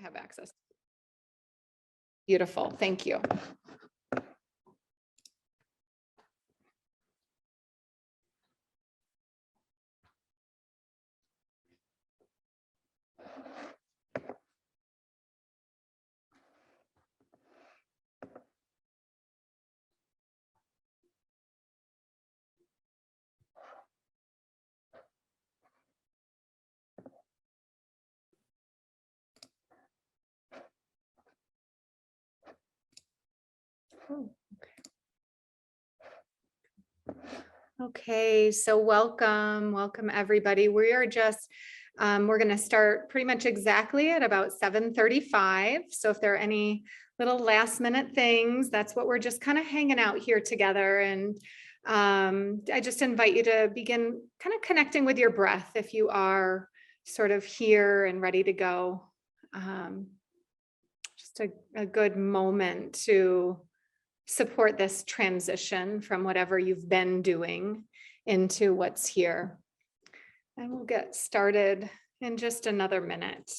have access. Beautiful. Thank you. Okay, so welcome everybody. We are just, we're going to start pretty much exactly at about 7:35. So if there are any little last minute things, that's what we're just kind of hanging out here together. And I just invite you to begin kind of connecting with your breath if you are sort of here and ready to go. Just a good moment to support this transition from whatever you've been doing into what's here. And we'll get started in just another minute.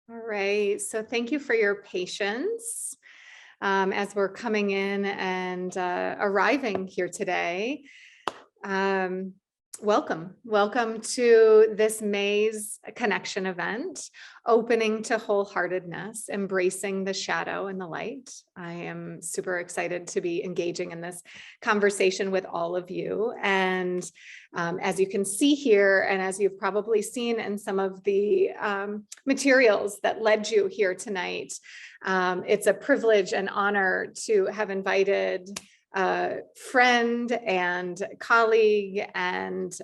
All right, so thank you for your patience as we're coming in and arriving here today. Welcome to this May's connection event, opening to wholeheartedness, embracing the shadow and the light. I am super excited to be engaging in this conversation with all of you. And as you can see here, and as you've probably seen in some of the materials that led you here tonight, it's a privilege and honor to have invited friend and colleague and,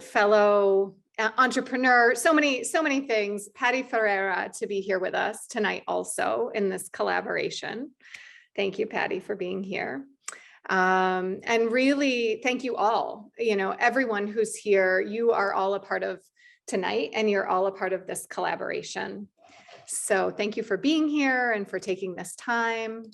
fellow entrepreneur, so many things, Patty Ferreira, to be here with us tonight also in this collaboration. Thank you, Patty, for being here. And really, thank you all, everyone who's here, you are all a part of tonight and you're all a part of this collaboration. So thank you for being here and for taking this time.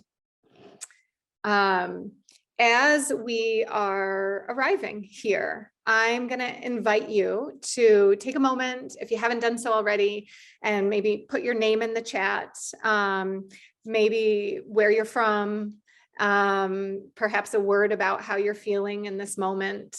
As we are arriving here, I'm going to invite you to take a moment, if you haven't done so already, and maybe put your name in the chat, maybe where you're from, perhaps a word about how you're feeling in this moment.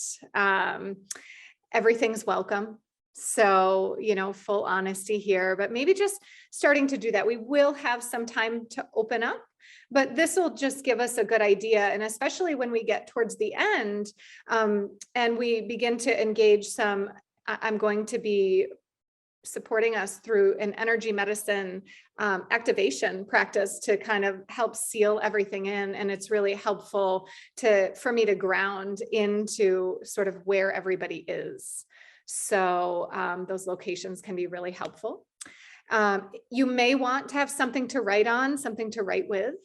Everything's welcome. So, full honesty here, but maybe just starting to do that. We will have some time to open up, but this will just give us a good idea. And especially when we get towards the end and we begin to engage some, I'm going to be supporting us through an energy medicine activation practice to kind of help seal everything in. And it's really helpful for me to ground into sort of where everybody is. So those locations can be really helpful. You may want to have something to write on, something to write with.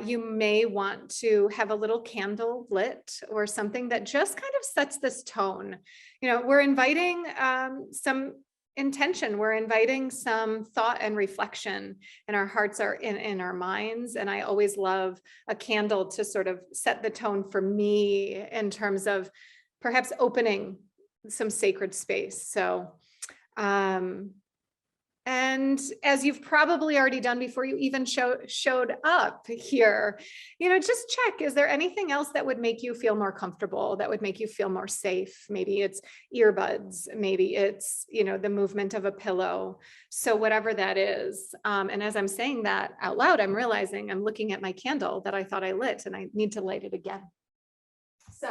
You may want to have a little candle lit or something that just kind of sets this tone. We're inviting some intention. We're inviting some thought and reflection, and our hearts are in our minds. And I always love a candle to sort of set the tone for me in terms of perhaps opening some sacred space. So, And as you've probably already done before you even showed up here, just check, is there anything else that would make you feel more comfortable, that would make you feel more safe? Maybe it's earbuds, maybe it's, the movement of a pillow. So whatever that is. And as I'm saying that out loud, I'm realizing I'm looking at my candle that I thought I lit and I need to light it again. So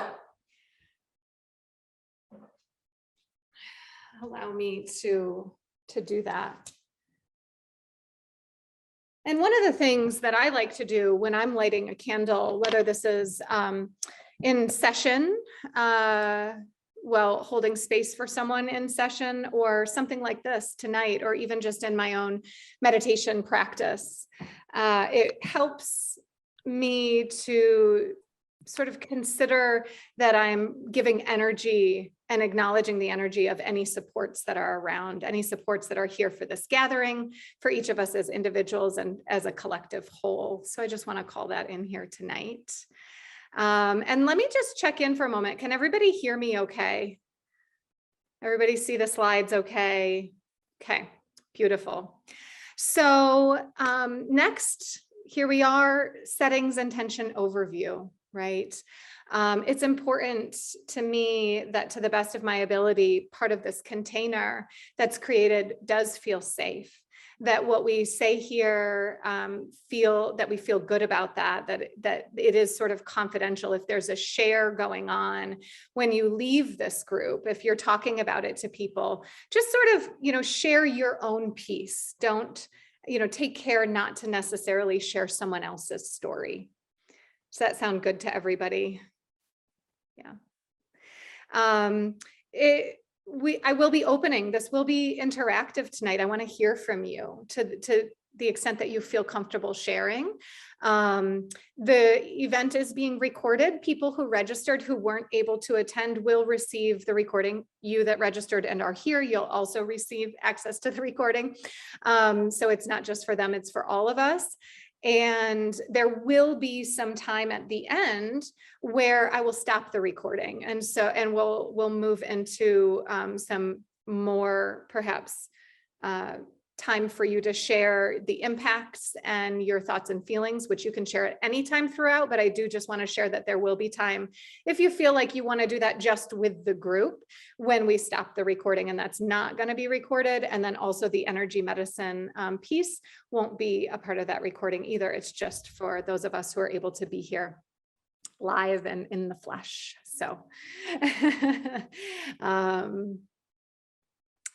allow me to do that. And one of the things that I like to do when I'm lighting a candle, whether this is in session, holding space for someone in session, or something like this tonight, or even just in my own meditation practice, it helps me to sort of consider that I'm giving energy and acknowledging the energy of any supports that are around, any supports that are here for this gathering, for each of us as individuals and as a collective whole. So I just want to call that in here tonight. And let me just check in for a moment. Can everybody hear me okay? Everybody see the slides okay? Okay, beautiful. So next, here we are, settings intention overview, right? It's important to me that, to the best of my ability, part of this container that's created does feel safe, that what we say here, we feel good about that it is sort of confidential. If there's a share going on when you leave this group, if you're talking about it to people, just sort of, share your own piece. Don't, take care not to necessarily share someone else's story. Does that sound good to everybody? Yeah. I will be opening. This will be interactive tonight. I want to hear from you to the extent that you feel comfortable sharing. The event is being recorded. People who registered who weren't able to attend will receive the recording. You that registered and are here, you'll also receive access to the recording. So it's not just for them, it's for all of us. And there will be some time at the end where I will stop the recording. And we'll move into some more perhaps time for you to share the impacts and your thoughts and feelings, which you can share at any time throughout. But I do just want to share that there will be time if you feel like you want to do that just with the group when we stop the recording, and that's not going to be recorded. And then also the energy medicine piece won't be a part of that recording either. It's just for those of us who are able to be here live and in the flesh. So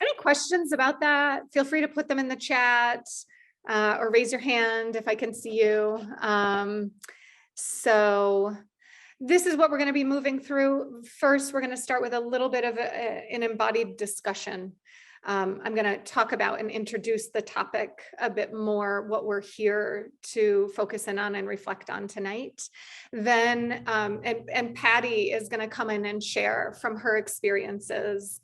any questions about that? Feel free to put them in the chat or raise your hand if I can see you. So this is what we're going to be moving through. First, we're going to start with a little bit of an embodied discussion. I'm going to talk about and introduce the topic a bit more, what we're here to focus in on and reflect on tonight. Then, and Patty is going to come in and share from her experiences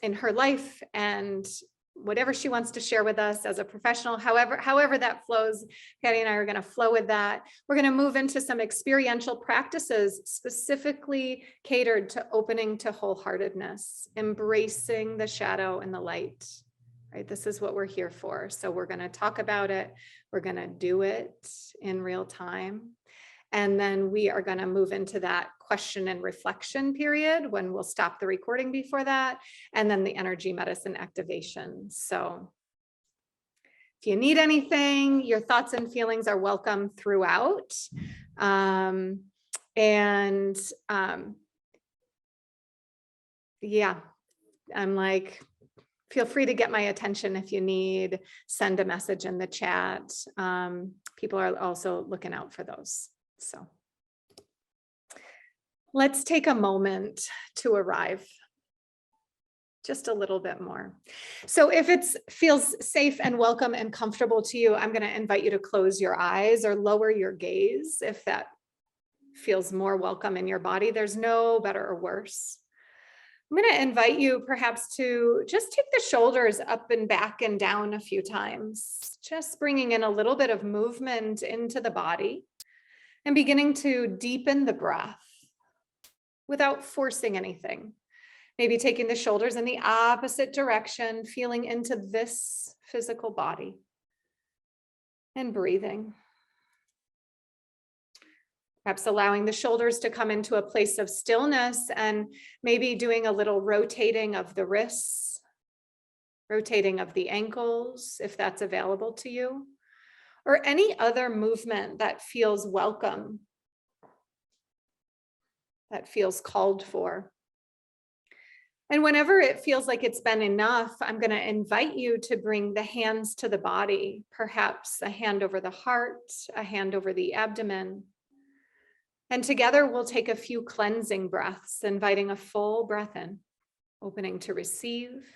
in her life and whatever she wants to share with us as a professional, however that flows. Patty and I are going to flow with that. We're going to move into some experiential practices specifically catered to opening to wholeheartedness, embracing the shadow and the light, right? This is what we're here for. So we're going to talk about it. We're going to do it in real time. And then we are going to move into that question and reflection period when we'll stop the recording before that, and then the energy medicine activation. So if you need anything, your thoughts and feelings are welcome throughout. Yeah, I'm like, feel free to get my attention if you need, send a message in the chat. People are also looking out for those. So let's take a moment to arrive just a little bit more. So if it feels safe and welcome and comfortable to you, I'm going to invite you to close your eyes or lower your gaze if that feels more welcome in your body. There's no better or worse. I'm going to invite you perhaps to just take the shoulders up and back and down a few times, just bringing in a little bit of movement into the body. And beginning to deepen the breath without forcing anything. Maybe taking the shoulders in the opposite direction, feeling into this physical body and breathing. Perhaps allowing the shoulders to come into a place of stillness and maybe doing a little rotating of the wrists, rotating of the ankles, if that's available to you, or any other movement that feels welcome, that feels called for. And whenever it feels like it's been enough, I'm going to invite you to bring the hands to the body, perhaps a hand over the heart, a hand over the abdomen. And together we'll take a few cleansing breaths, inviting a full breath in, opening to receive,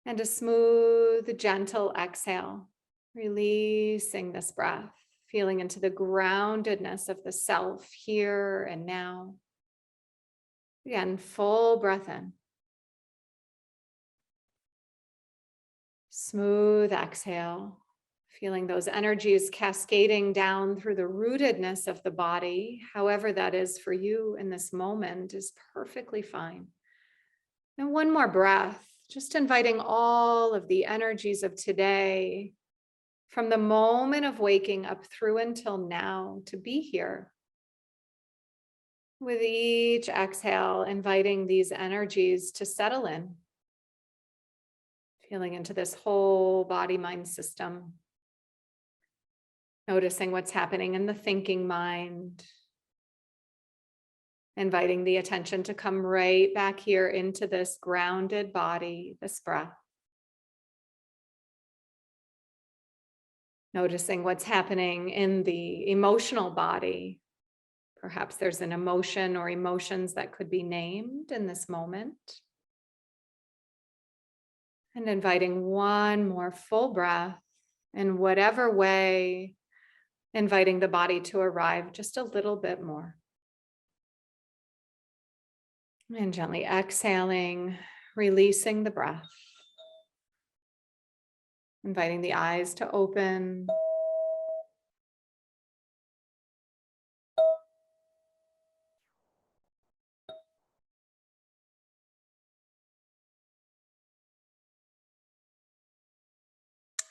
and a smooth, gentle exhale, releasing this breath, feeling into the groundedness of the self here and now. Again, full breath in. Smooth exhale, feeling those energies cascading down through the rootedness of the body. However that is for you in this moment is perfectly fine. And one more breath, just inviting all of the energies of today from the moment of waking up through until now to be here. With each exhale, inviting these energies to settle in, feeling into this whole body mind system, noticing what's happening in the thinking mind, inviting the attention to come right back here into this grounded body, this breath. Noticing what's happening in the emotional body. Perhaps there's an emotion or emotions that could be named in this moment. And inviting one more full breath in whatever way, inviting the body to arrive just a little bit more. And gently exhaling, releasing the breath. Inviting the eyes to open.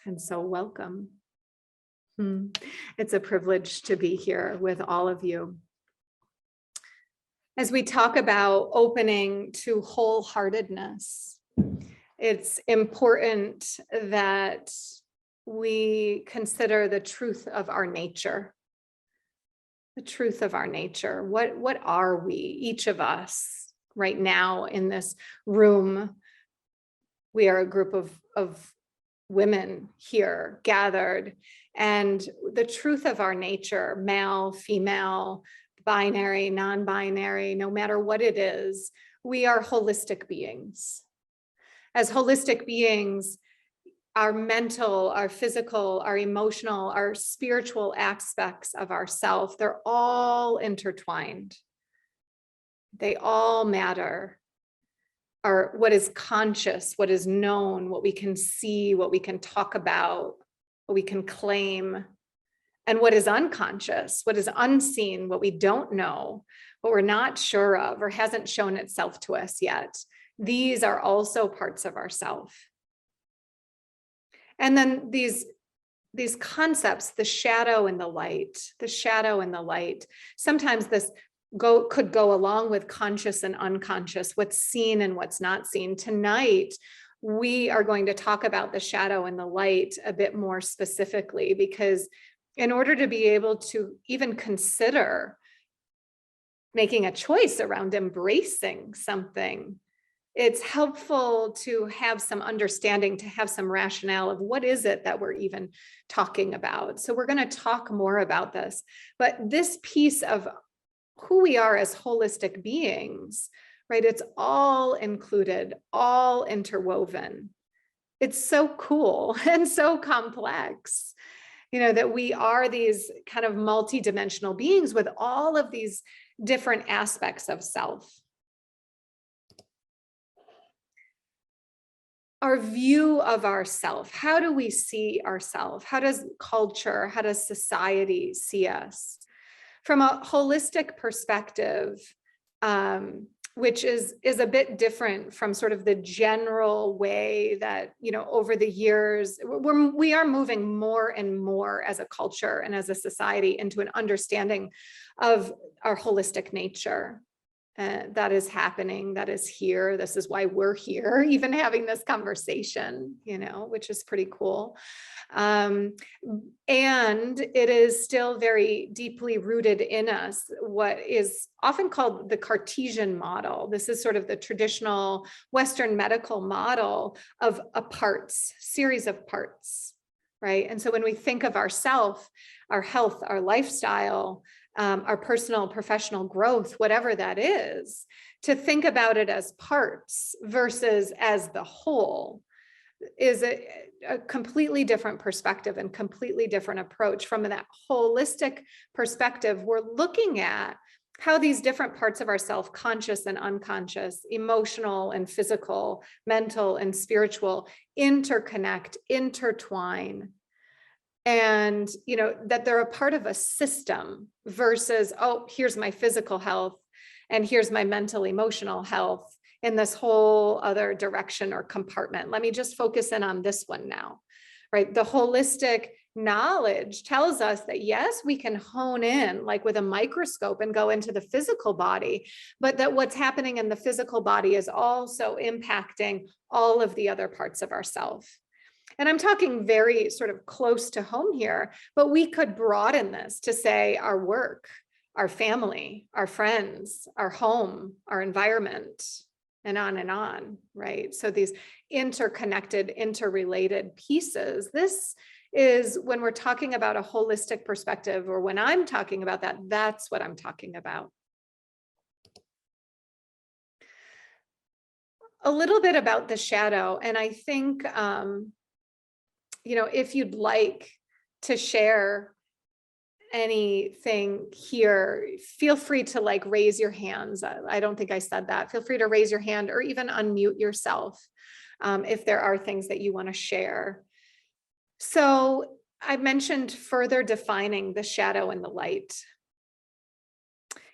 And so welcome. It's a privilege to be here with all of you. As we talk about opening to wholeheartedness, it's important that we consider the truth of our nature. The truth of our nature. What are we, each of us, right now in this room? We are a group of women here gathered, and the truth of our nature, male, female, binary, non-binary, no matter what it is, we are holistic beings. As holistic beings, our mental, our physical, our emotional, our spiritual aspects of ourself, they're all intertwined. They all matter. Our, what is conscious, what is known, what we can see, what we can talk about, what we can claim, and what is unconscious, what is unseen, what we don't know, what we're not sure of or hasn't shown itself to us yet. These are also parts of ourself. And then these concepts, the shadow and the light, sometimes this could go along with conscious and unconscious, what's seen and what's not seen. Tonight, we are going to talk about the shadow and the light a bit more specifically, because in order to be able to even consider making a choice around embracing something, it's helpful to have some understanding, to have some rationale of what is it that we're even talking about. So we're going to talk more about this, but this piece of who we are as holistic beings, right? It's all included, all interwoven. It's so cool and so complex, that we are these kind of multi-dimensional beings with all of these different aspects of self. Our view of ourself, how do we see ourselves? How does culture, how does society see us? From a holistic perspective, which is a bit different from sort of the general way that, over the years, we are moving more and more as a culture and as a society into an understanding of our holistic nature. That is happening, that is here. This is why we're here, even having this conversation, which is pretty cool. And it is still very deeply rooted in us, what is often called the Cartesian model. This is sort of the traditional Western medical model of a series of parts, right? And so when we think of ourself, our health, our lifestyle, our personal, professional growth, whatever that is, to think about it as parts versus as the whole is a completely different perspective and completely different approach. From that holistic perspective, we're looking at how these different parts of ourself, conscious and unconscious, emotional and physical, mental and spiritual, interconnect, intertwine. And, that they're a part of a system versus, oh, here's my physical health and here's my mental, emotional health in this whole other direction or compartment. Let me just focus in on this one now, right? The holistic knowledge tells us that, yes, we can hone in like with a microscope and go into the physical body, but that what's happening in the physical body is also impacting all of the other parts of ourselves. And I'm talking very sort of close to home here, but we could broaden this to say our work, our family, our friends, our home, our environment, and on, right? So these interconnected, interrelated pieces, this is when we're talking about a holistic perspective, or when I'm talking about that, that's what I'm talking about. A little bit about the shadow, and I think, if you'd like to share anything here, feel free to like raise your hands. I don't think I said that. Feel free to raise your hand or even unmute yourself if there are things that you want to share. So I mentioned further defining the shadow and the light.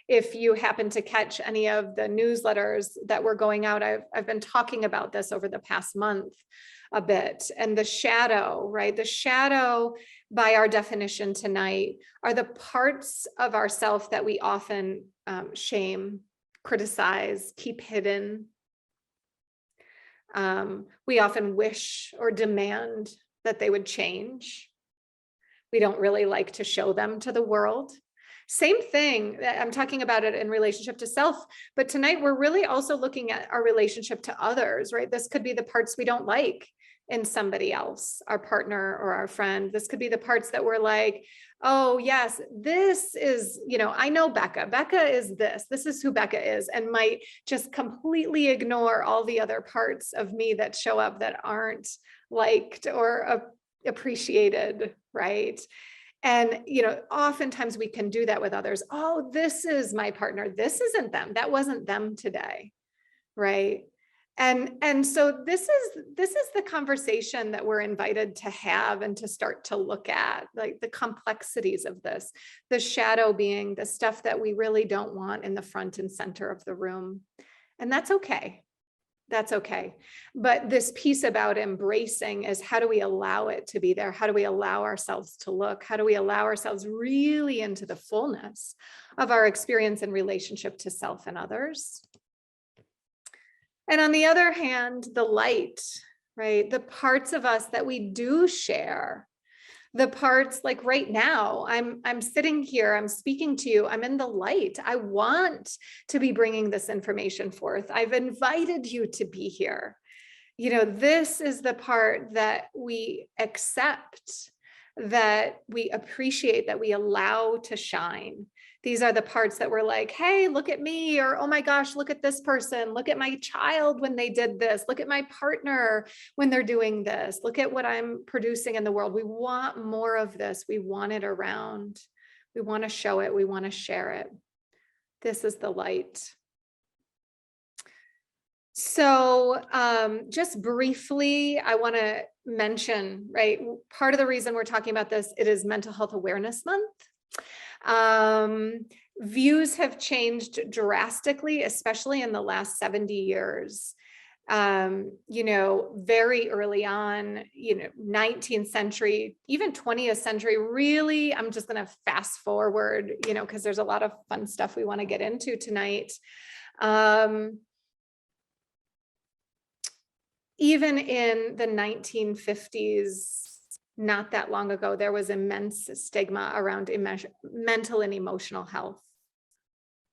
If you happen to catch any of the newsletters that were going out, I've been talking about this over the past month a bit. And the shadow, right? The shadow, by our definition tonight, are the parts of ourself that we often shame, criticize, keep hidden. We often wish or demand that they would change. We don't really like to show them to the world. Same thing, I'm talking about it in relationship to self, but tonight we're really also looking at our relationship to others, right? This could be the parts we don't like in somebody else, our partner or our friend. This could be the parts that we're like, oh yes, this is, I know Becca. Becca is this. This is who Becca is, and might just completely ignore all the other parts of me that show up that aren't liked or appreciated, right? And, oftentimes we can do that with others. Oh, this is my partner. This isn't them. That wasn't them today. Right. And so this is the conversation that we're invited to have and to start to look at, like the complexities of this, the shadow being the stuff that we really don't want in the front and center of the room. And that's okay. That's okay. But this piece about embracing is, how do we allow it to be there? How do we allow ourselves to look? How do we allow ourselves really into the fullness of our experience in relationship to self and others? And on the other hand, the light, right? The parts of us that we do share, the parts like right now, I'm sitting here, I'm speaking to you, I'm in the light. I want to be bringing this information forth. I've invited you to be here. This is the part that we accept, that we appreciate, that we allow to shine. These are the parts that we're like, hey, look at me, or, oh my gosh, look at this person. Look at my child when they did this. Look at my partner when they're doing this. Look at what I'm producing in the world. We want more of this. We want it around. We want to show it. We want to share it. This is the light. So just briefly, I want to mention, right, part of the reason we're talking about this, it is Mental Health Awareness Month. Views have changed drastically, especially in the last 70 years. Very early on, 19th century, even 20th century, really, I'm just going to fast forward, because there's a lot of fun stuff we want to get into tonight. Even in the 1950s, not that long ago, there was immense stigma around mental and emotional health.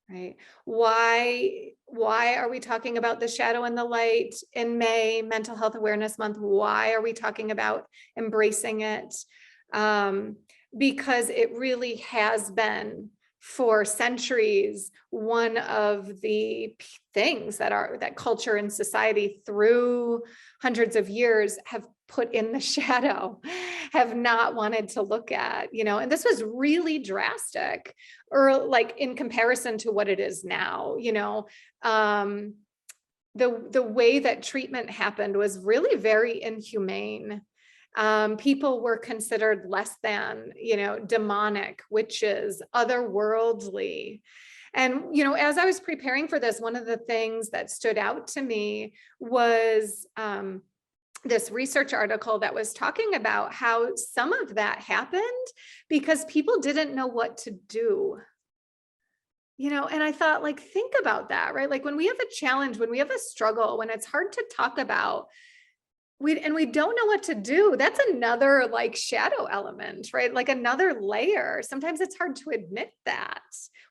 Right? Why are we talking about the shadow and the light in May, Mental Health Awareness Month? Why are we talking about embracing it? Because it really has been for centuries one of the things that culture and society through hundreds of years have put in the shadow, have not wanted to look at, and this was really drastic, or like in comparison to what it is now, the way that treatment happened was really very inhumane. People were considered less than, demonic, witches, otherworldly. And, as I was preparing for this, one of the things that stood out to me was this research article that was talking about how some of that happened because people didn't know what to do. And I thought, like, think about that, right? Like when we have a challenge, when we have a struggle, when it's hard to talk about, we don't know what to do, that's another like shadow element, right? Like another layer. Sometimes it's hard to admit that.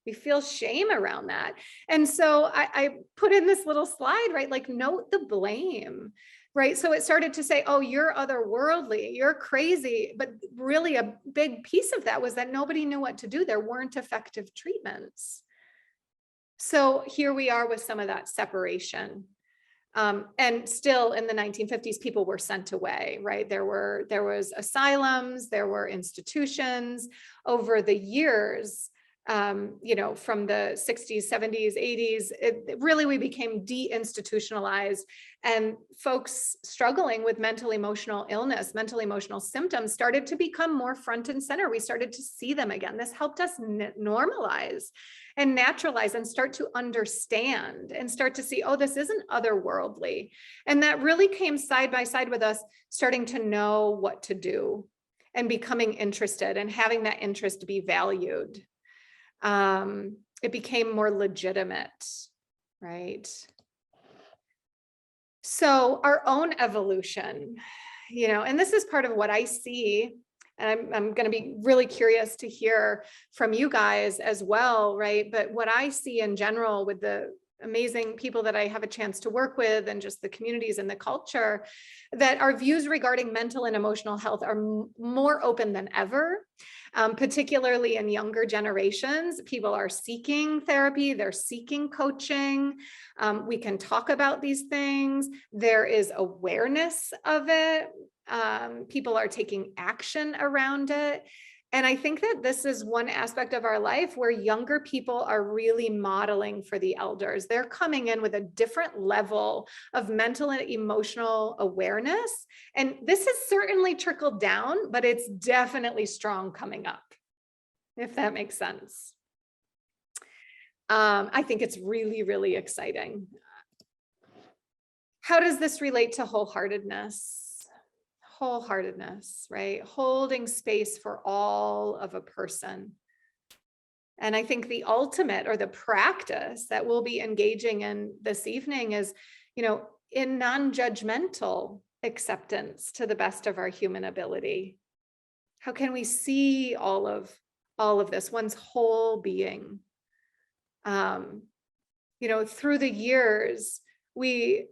We feel shame around that. And so I put in this little slide, right? Like note the blame, right? So it started to say, oh, you're otherworldly, you're crazy. But really a big piece of that was that nobody knew what to do. There weren't effective treatments. So here we are with some of that separation. And still in the 1950s, people were sent away, right? There was asylums, there were institutions. Over the years, from the 60s, 70s, 80s, we became deinstitutionalized, and folks struggling with mental emotional illness, mental emotional symptoms started to become more front and center. We started to see them again. This helped us normalize and naturalize and start to understand and start to see, oh, this isn't otherworldly. And that really came side by side with us starting to know what to do and becoming interested and having that interest be valued. It became more legitimate, right? So our own evolution, and this is part of what I see, and I'm going to be really curious to hear from you guys as well, right? But what I see in general with the amazing people that I have a chance to work with and just the communities and the culture, that our views regarding mental and emotional health are more open than ever. Particularly in younger generations, people are seeking therapy, they're seeking coaching. We can talk about these things. There is awareness of it. People are taking action around it. And I think that this is one aspect of our life where younger people are really modeling for the elders. They're coming in with a different level of mental and emotional awareness. And this has certainly trickled down, but it's definitely strong coming up, if that makes sense. I think it's really, really exciting. How does this relate to wholeheartedness? Wholeheartedness, right? Holding space for all of a person. And I think the ultimate, or the practice that we'll be engaging in this evening is, in non-judgmental acceptance to the best of our human ability. How can we see all of this, one's whole being? Through the years, we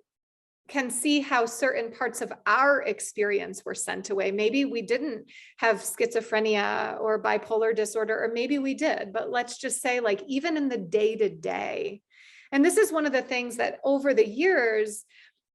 can see how certain parts of our experience were sent away. Maybe we didn't have schizophrenia or bipolar disorder, or maybe we did, but let's just say, like, even in the day-to-day. And this is one of the things that over the years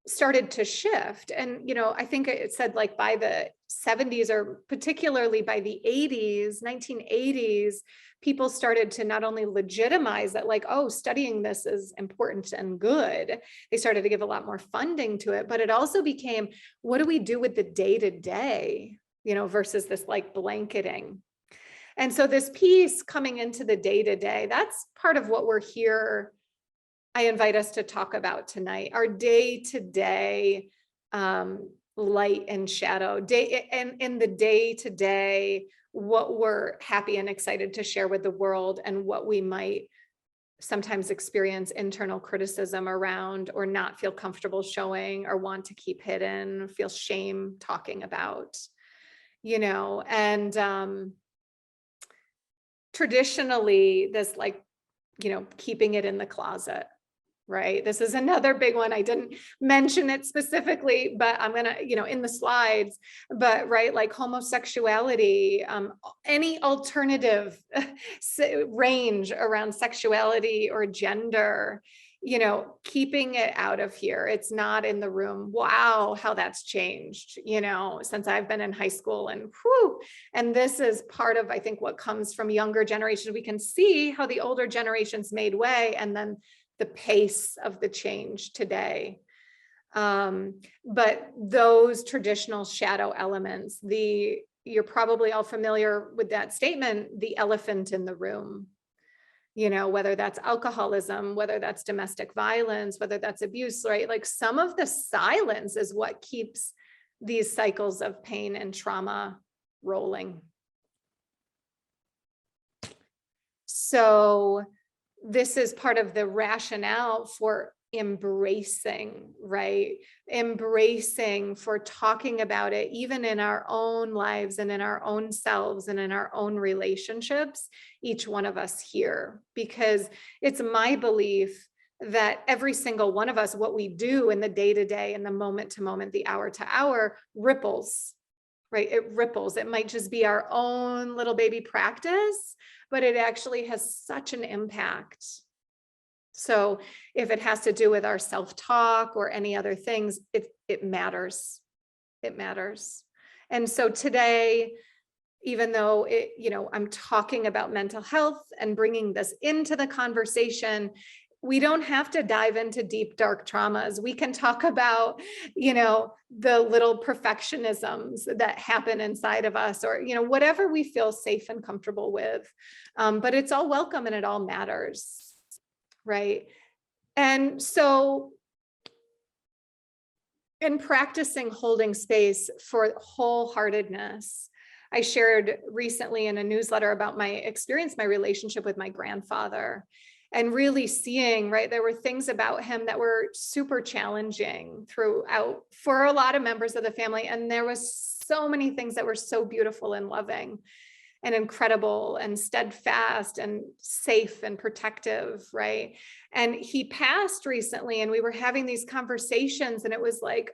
started to shift. And, I think it said, like, by the 70s, or particularly by the 80s, 1980s, people started to not only legitimize that, like, oh, studying this is important and good. They started to give a lot more funding to it, but it also became, what do we do with the day-to-day, versus this like blanketing. And so this piece coming into the day-to-day, that's part of what we're here. I invite us to talk about tonight, our day-to-day light and shadow, and in the day-to-day, what we're happy and excited to share with the world, and what we might sometimes experience internal criticism around, or not feel comfortable showing, or want to keep hidden, feel shame talking about, and traditionally this, like, keeping it in the closet, right? This is another big one. I didn't mention it specifically, but I'm gonna, in the slides, but right, like homosexuality, any alternative range around sexuality or gender, keeping it out of here. It's not in the room. Wow, how that's changed, since I've been in high school, and this is part of, I think, what comes from younger generations. We can see how the older generations made way, and then the pace of the change today. But those traditional shadow elements, you're probably all familiar with that statement, the elephant in the room, whether that's alcoholism, whether that's domestic violence, whether that's abuse, right? Like, some of the silence is what keeps these cycles of pain and trauma rolling. So this is part of the rationale for embracing, right? Embracing, for talking about it, even in our own lives and in our own selves and in our own relationships, each one of us here, because it's my belief that every single one of us, what we do in the day-to-day, in the moment-to-moment, the hour-to-hour, ripples, right? It ripples. It might just be our own little baby practice, but it actually has such an impact. So if it has to do with our self-talk or any other things, it matters. It matters. And so today, even though I'm talking about mental health and bringing this into the conversation, we don't have to dive into deep, dark traumas. We can talk about, the little perfectionisms that happen inside of us, or, whatever we feel safe and comfortable with. But it's all welcome, and it all matters, right? And so in practicing holding space for wholeheartedness, I shared recently in a newsletter about my experience, my relationship with my grandfather. And really seeing, right, there were things about him that were super challenging throughout for a lot of members of the family. And there was so many things that were so beautiful and loving and incredible and steadfast and safe and protective, right? And he passed recently, and we were having these conversations, and it was like,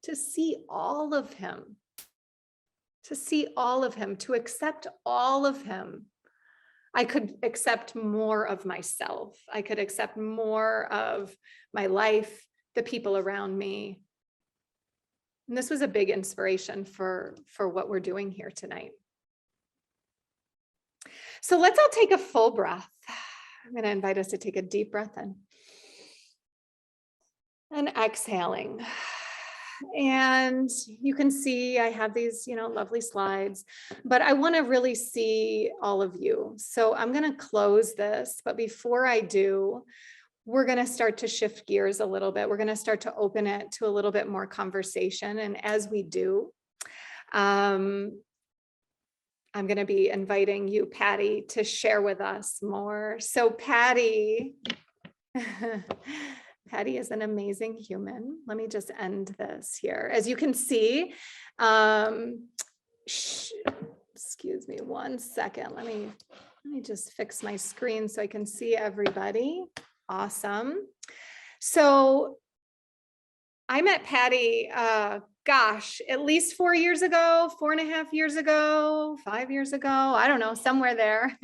to see all of him, to accept all of him. I could accept more of myself. I could accept more of my life, the people around me. And this was a big inspiration for what we're doing here tonight. So let's all take a full breath. I'm going to invite us to take a deep breath in. And exhaling. And you can see I have these, lovely slides, but I want to really see all of you. So I'm going to close this, but before I do, we're going to start to shift gears a little bit. We're going to start to open it to a little bit more conversation. And as we do, I'm going to be inviting you, Patty, to share with us more. So Patty, Patty is an amazing human. Let me just end this here. As you can see, excuse me 1 second. Let me just fix my screen so I can see everybody. Awesome. So I met Patty, at least 4 years ago, 4.5 years ago, 5 years ago, I don't know, somewhere there,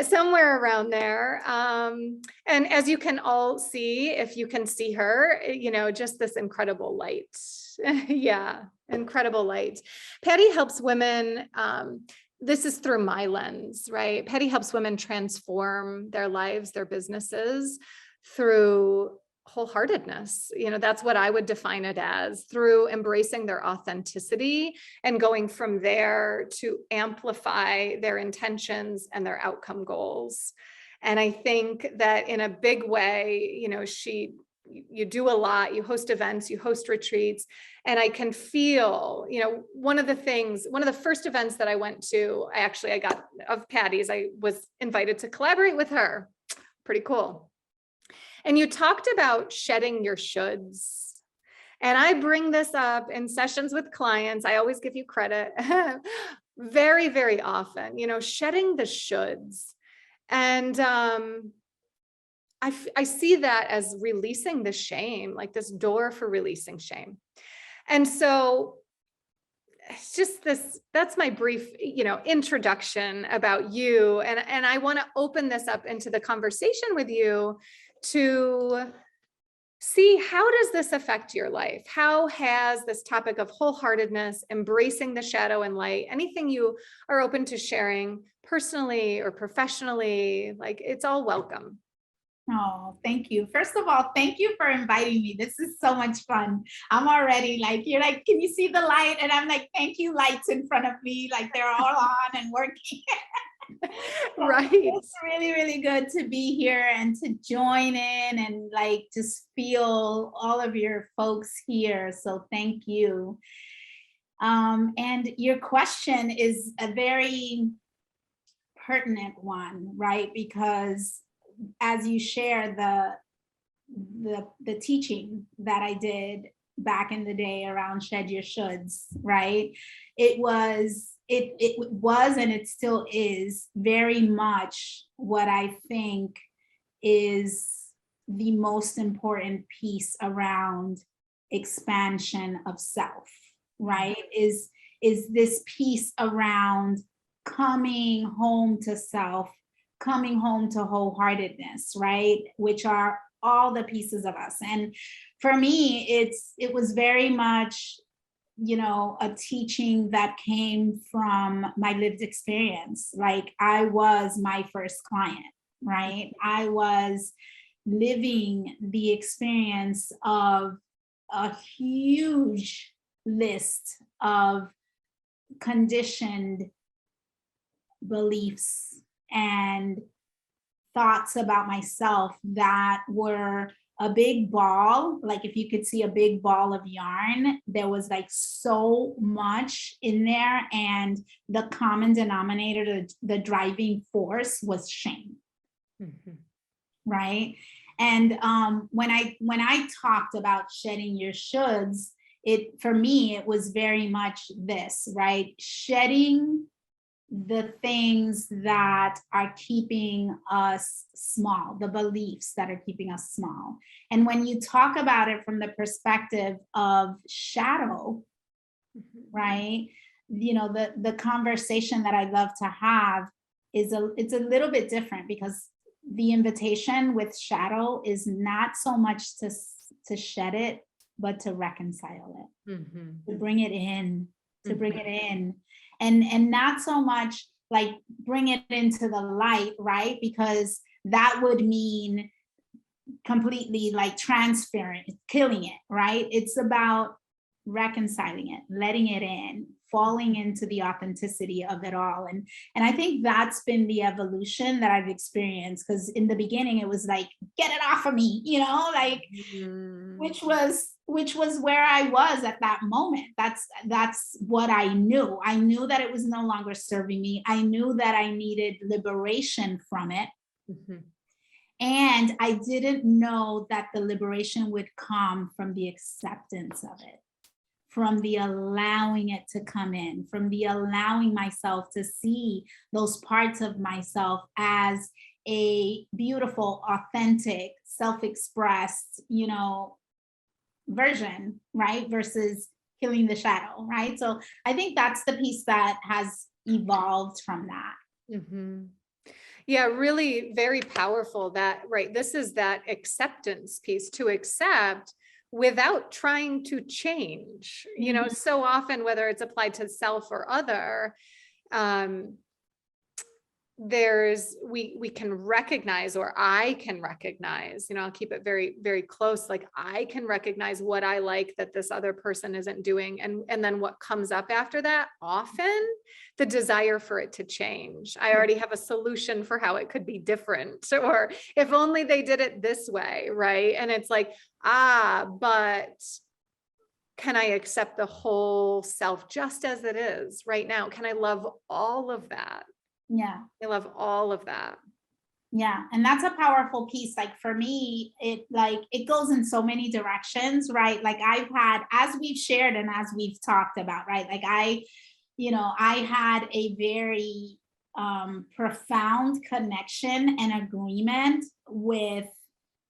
somewhere around there. And as you can all see, if you can see her, just this incredible light. Yeah, incredible light. Patty helps women, this is through my lens, right? Patty helps women transform their lives, their businesses through wholeheartedness. That's what I would define it as, through embracing their authenticity and going from there to amplify their intentions and their outcome goals. And I think that in a big way, you do a lot, you host events, you host retreats, and I can feel, one of the first events that I went to, I got of Patty's, I was invited to collaborate with her. Pretty cool. And you talked about shedding your shoulds. And I bring this up in sessions with clients. I always give you credit very, very often, shedding the shoulds. And I see that as releasing the shame, like this door for releasing shame. And so it's just that's my brief, introduction about you. And I want to open this up into the conversation with you to see, how does this affect your life? How has this topic of wholeheartedness, embracing the shadow and light, anything you are open to sharing personally or professionally, like, it's all welcome. Oh, thank you. First of all, thank you for inviting me. This is so much fun. I'm already like, you're like, can you see the light? And I'm like, thank you, lights in front of me. Like, they're all on and working. Right. It's really, really good to be here and to join in and like just feel all of your folks here. So thank you. And your question is a very pertinent one, right? Because as you share the teaching that I did back in the day around shed your shoulds, right? It was and it still is very much what I think is the most important piece around expansion of self, right? Is this piece around coming home to self, coming home to wholeheartedness, right? Which are all the pieces of us. And for me, it was very much, a teaching that came from my lived experience. Like, I was my first client, right? I was living the experience of a huge list of conditioned beliefs and thoughts about myself that were a big ball. Like, if you could see a big ball of yarn, there was like so much in there, and the common denominator, the driving force, was shame. Mm-hmm. Right. And when I talked about shedding your shoulds, for me, it was very much this, right? Shedding the things that are keeping us small, the beliefs that are keeping us small. And when you talk about it from the perspective of shadow, right? The conversation that I love to have it's a little bit different, because the invitation with shadow is not so much to shed it, but to reconcile it, to bring it in, and not so much like bring it into the light, right? Because that would mean completely like transferring, killing it, right? It's about reconciling it, letting it in, falling into the authenticity of it all. And I think that's been the evolution that I've experienced, because in the beginning it was like, get it off of me, like which was where I was at that moment. That's what I knew. I knew that it was no longer serving me. I knew that I needed liberation from it. And I didn't know that the liberation would come from the acceptance of it, from the allowing it to come in, from the allowing myself to see those parts of myself as a beautiful, authentic, self-expressed, version, right? Versus killing the shadow, right? So I think that's the piece that has evolved from that. Yeah, really very powerful. That, right, this is that acceptance piece, to accept without trying to change. So often, whether it's applied to self or other, we can recognize, or I can recognize, I'll keep it very, very close. Like I can recognize what I like that this other person isn't doing. And then what comes up after that, often the desire for it to change. I already have a solution for how it could be different, or if only they did it this way. Right. And it's like, but can I accept the whole self just as it is right now? Can I love all of that? Yeah. I love all of that. Yeah. And that's a powerful piece. Like for me, it goes in so many directions, right? Like I've had, as we've shared and as we've talked about, right? Like I had a very profound connection and agreement with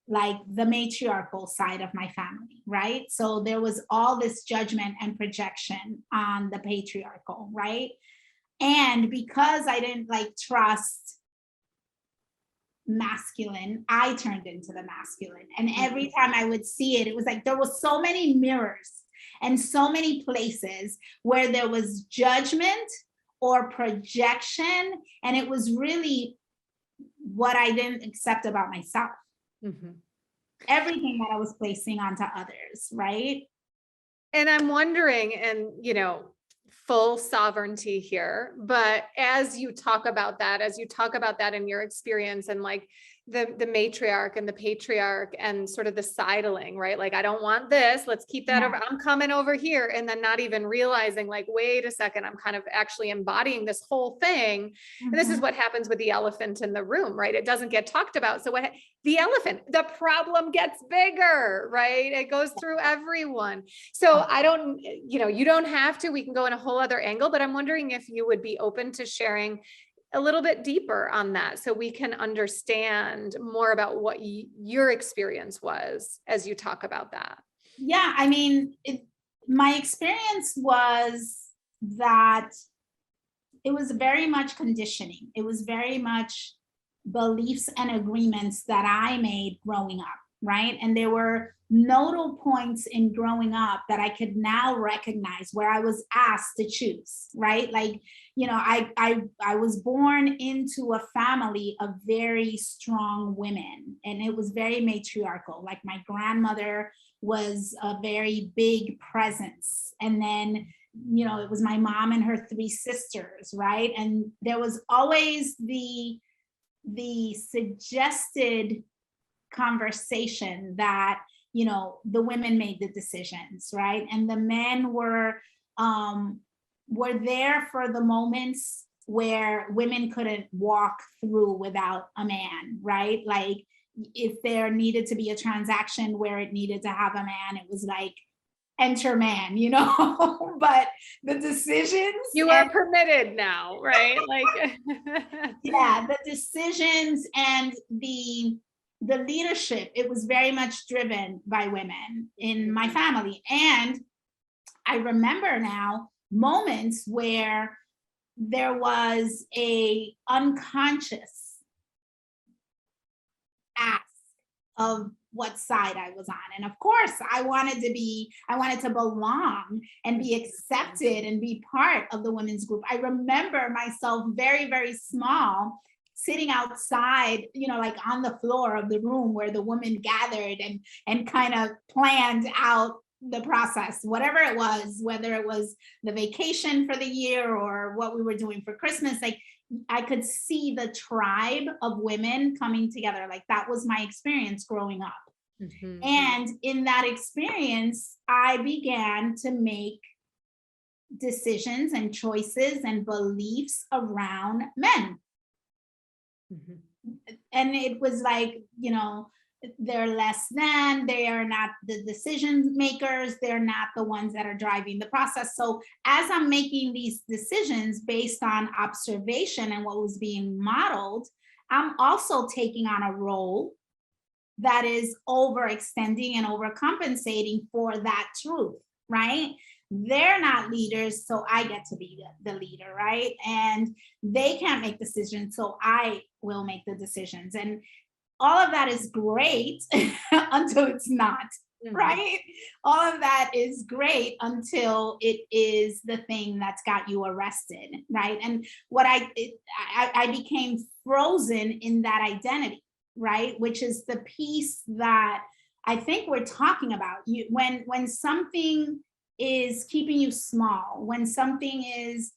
like the matriarchal side of my family, right? So there was all this judgment and projection on the patriarchal, right? And because I didn't like trust masculine, I turned into the masculine. And every time I would see it, it was like there was so many mirrors and so many places where there was judgment or projection. And it was really what I didn't accept about myself. Mm-hmm. Everything that I was placing onto others, right? And I'm wondering, and full sovereignty here, but as you talk about that in your experience, and like the matriarch and the patriarch and sort of the sidling, right? Like, I don't want this, let's keep that over, I'm coming over here. And then not even realizing like, wait a second, I'm kind of actually embodying this whole thing. And this is what happens with the elephant in the room, right? It doesn't get talked about. So the elephant, the problem gets bigger, right? It goes through everyone. So I don't, you don't have to, we can go in a whole other angle, but I'm wondering if you would be open to sharing a little bit deeper on that so we can understand more about what your experience was as you talk about that. Yeah, I mean, my experience was that it was very much conditioning. It was very much beliefs and agreements that I made growing up, right? And there were nodal points in growing up that I could now recognize where I was asked to choose, right? Like, I was born into a family of very strong women, and it was very matriarchal. Like my grandmother was a very big presence. And then, it was my mom and her three sisters, right? And there was always the suggested conversation that the women made the decisions, right? And the men were there for the moments where women couldn't walk through without a man, right? Like if there needed to be a transaction where it needed to have a man, it was like enter man, but the decisions, you are permitted now, right? Like yeah, the decisions and the leadership, it was very much driven by women in my family. And I remember now moments where there was a unconscious ask of what side I was on. And of course, I wanted to belong and be accepted and be part of the women's group. I remember myself very, very small, sitting outside, like on the floor of the room where the women gathered and kind of planned out the process, whatever it was, whether it was the vacation for the year or what we were doing for Christmas. Like I could see the tribe of women coming together. Like that was my experience growing up. Mm-hmm. And in that experience, I began to make decisions and choices and beliefs around men. Mm-hmm. And it was like, they're less than, they are not the decision makers, they're not the ones that are driving the process. So as I'm making these decisions based on observation and what was being modeled, I'm also taking on a role that is overextending and overcompensating for that truth, right? They're not leaders, so I get to be the leader, right? And they can't make decisions, so I will make the decisions. And all of that is great until it's not, right? All of that is great until it is the thing that's got you arrested, right? And I became frozen in that identity, right? Which is the piece that I think we're talking about. When something is keeping you small, when something is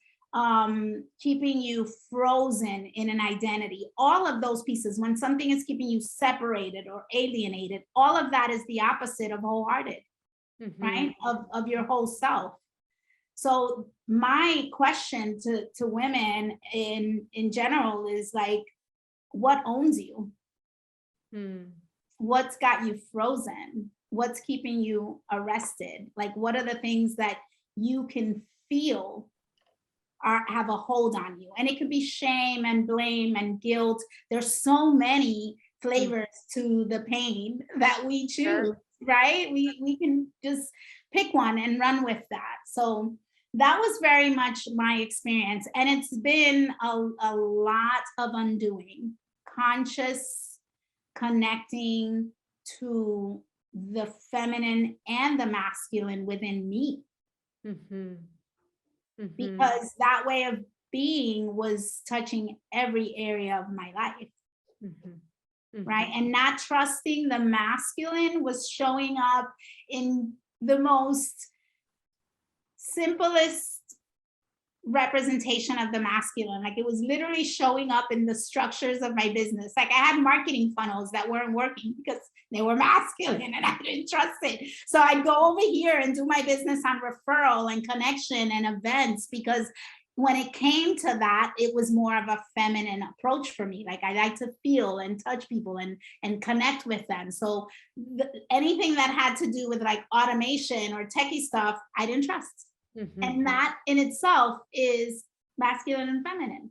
keeping you frozen in an identity, all of those pieces, when something is keeping you separated or alienated, all of that is the opposite of wholehearted, right? Of your whole self. So my question to women in general is like, what owns you? What's got you frozen? What's keeping you arrested? Like, what are the things that you can feel have a hold on you? And it could be shame and blame and guilt. There's so many flavors to the pain that we choose, right? We can just pick one and run with that. So that was very much my experience. And it's been a lot of undoing, conscious connecting to the feminine and the masculine within me. Because that way of being was touching every area of my life. Right. And not trusting the masculine was showing up in the most simplest representation of the masculine. Like, it was literally showing up in the structures of my business. Like, I had marketing funnels that weren't working because they were masculine and I didn't trust it. So I'd go over here and do my business on referral and connection and events, because when it came to that, it was more of a feminine approach for me. Like, I like to feel and touch people and connect with them. So anything that had to do with like automation or techie stuff, I didn't trust. And that in itself is masculine and feminine.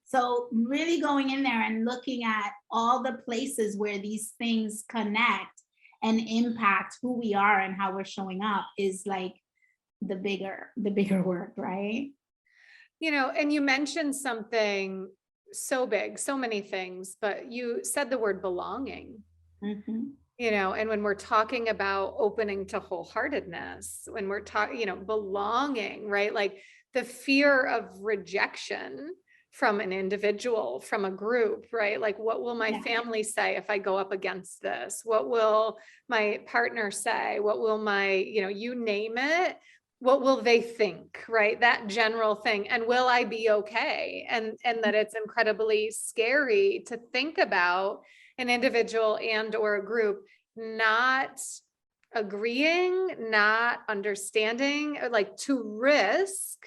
So really going in there and looking at all the places where these things connect and impact who we are and how we're showing up is like the bigger work, right? You know, and you mentioned something so big, so many things, but you said the word belonging. You know, and when we're talking about opening to wholeheartedness, when we're talking, you know, belonging, right? Like the fear of rejection from an individual, from a group, right? Like, what will my family say if I go up against this? What will my partner say? What will my, you know, you name it, what will they think, right? That general thing. And will I be okay? And that it's incredibly scary to think about an individual and or a group not agreeing, not understanding, or like to risk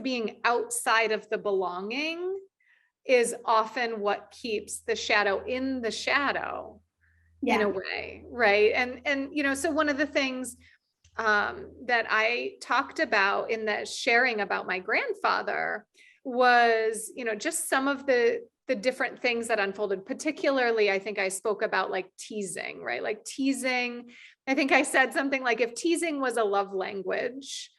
being outside of the belonging is often what keeps the shadow in the shadow in a way, right? And you know, so one of the things that I talked about in the sharing about my grandfather was, you know, just some of the different things that unfolded. Particularly, I think I spoke about like teasing, right? Like teasing. I think I said something like, if teasing was a love language,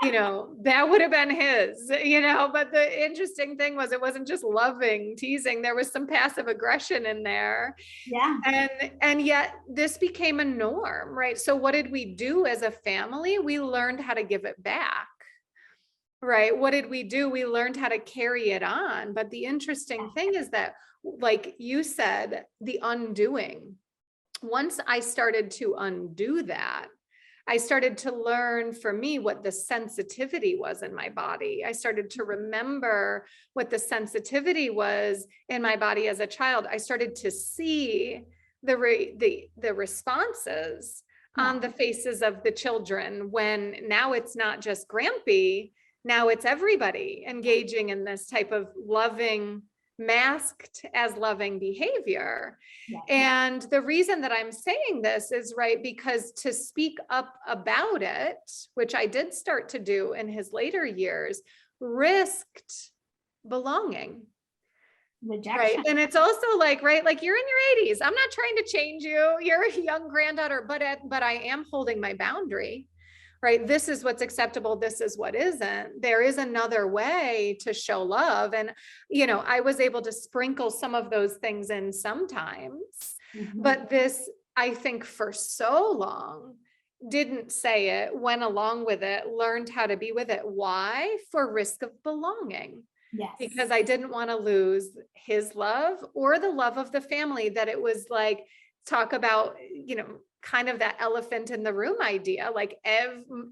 you know, that would have been his, you know, but the interesting thing was it wasn't just loving teasing. There was some passive aggression in there. And yet this became a norm, right? So what did we do as a family? We learned how to give it back. Right. What did we do? We learned how to carry it on. But the interesting thing is that, like you said, the undoing. Once I started to undo that, I started to learn for me what the sensitivity was in my body. I started to remember what the sensitivity was in my body as a child. I started to see the responses on the faces of the children when now it's not just Grampy. Now it's everybody engaging in this type of loving, masked as loving behavior. And the reason that I'm saying this is, right, because to speak up about it, which I did start to do in his later years, risked belonging. Rejection. Right. And it's also like, right, like you're in your 80s. I'm not trying to change you. You're a young granddaughter, but I am holding my boundary. Right? This is what's acceptable. This is what isn't. There is another way to show love. And, you know, I was able to sprinkle some of those things in sometimes, Mhm. But this, I think for so long, didn't say it, went along with it, learned how to be with it. Why? For risk of belonging. Yes. Because I didn't want to lose his love or the love of the family, that it was like, talk about, kind of that elephant in the room idea, like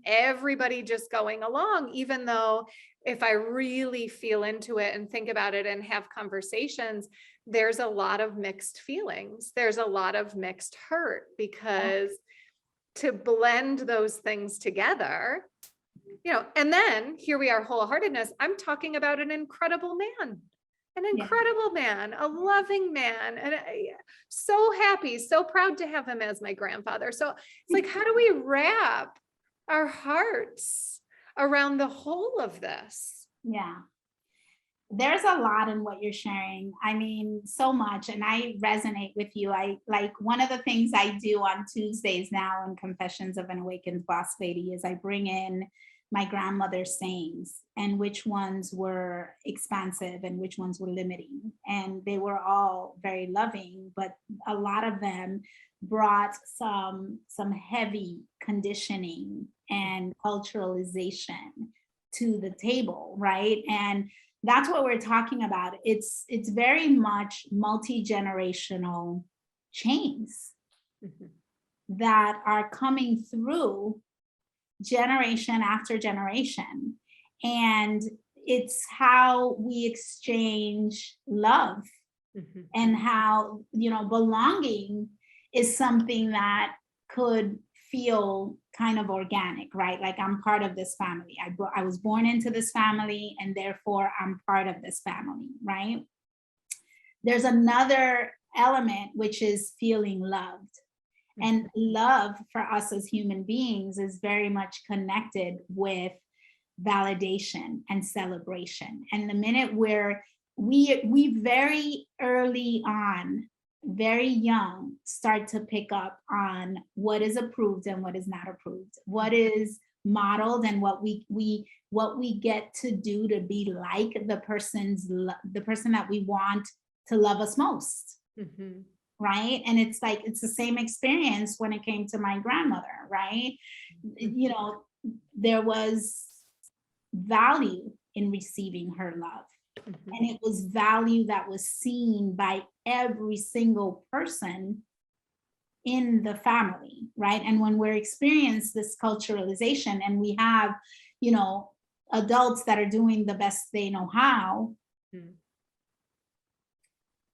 everybody just going along, even though if I really feel into it and think about it and have conversations, there's a lot of mixed feelings. There's a lot of mixed hurt, because to blend those things together, and then here we are, wholeheartedness. I'm talking about an incredible man, Yeah. a loving man, and so happy, so proud to have him as my grandfather. So it's like, how do we wrap our hearts around the whole of this? Yeah. There's a lot in what you're sharing. I mean, so much. And I resonate with you. I like one of the things I do on Tuesdays now in Confessions of an Awakened Boss Lady is I bring in my grandmother's sayings and which ones were expansive and which ones were limiting. And they were all very loving, but a lot of them brought some heavy conditioning and culturalization to the table, right? And that's what we're talking about. It's very much multi-generational chains Mhm. that are coming through generation after generation. And it's how we exchange love Mhm. and how, belonging is something that could feel kind of organic, right? Like I'm part of this family. I was born into this family and therefore I'm part of this family, right? There's another element, which is feeling loved. And love for us as human beings is very much connected with validation and celebration. And the minute where we very early on, very young, start to pick up on what is approved and what is not approved, what is modeled and what we get to do to be like the person that we want to love us most. Mhm. Right. And it's like it's the same experience when it came to my grandmother, right? There was value in receiving her love. Mhm. And it was value that was seen by every single person in the family, right? And when we're experiencing this culturalization and we have, adults that are doing the best they know how, Mhm.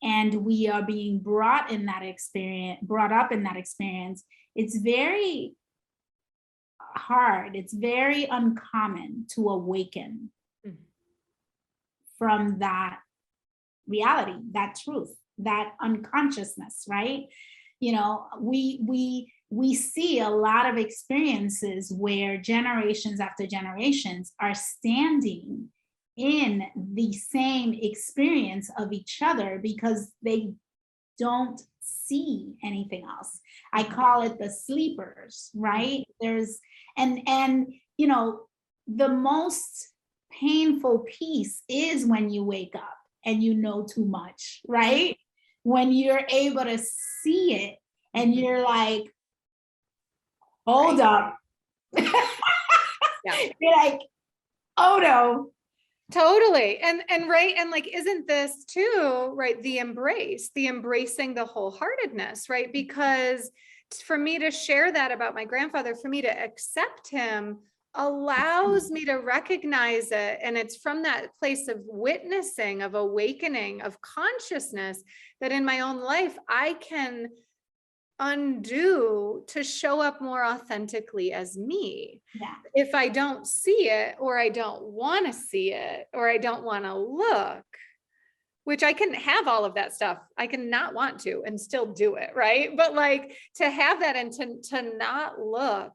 and we are being brought up in that experience, it's very hard, it's very uncommon to awaken Mhm. from that reality, that truth, that unconsciousness, right? We see a lot of experiences where generations after generations are standing in the same experience of each other because they don't see anything else. I call it the sleepers, right? There's and the most painful piece is when you wake up and you know too much, right? When you're able to see it and you're like, hold up. Yeah. You're like, oh no. Totally. And right. And like, isn't this too, right? The embracing the wholeheartedness, right? Because for me to share that about my grandfather, for me to accept him allows me to recognize it. And it's from that place of witnessing, of awakening, of consciousness, that in my own life, I can undo to show up more authentically as me. Yeah. If I don't see it, or I don't want to see it, or I don't want to look, which I can have all of that stuff. I can not want to and still do it, right? But like to have that and to not look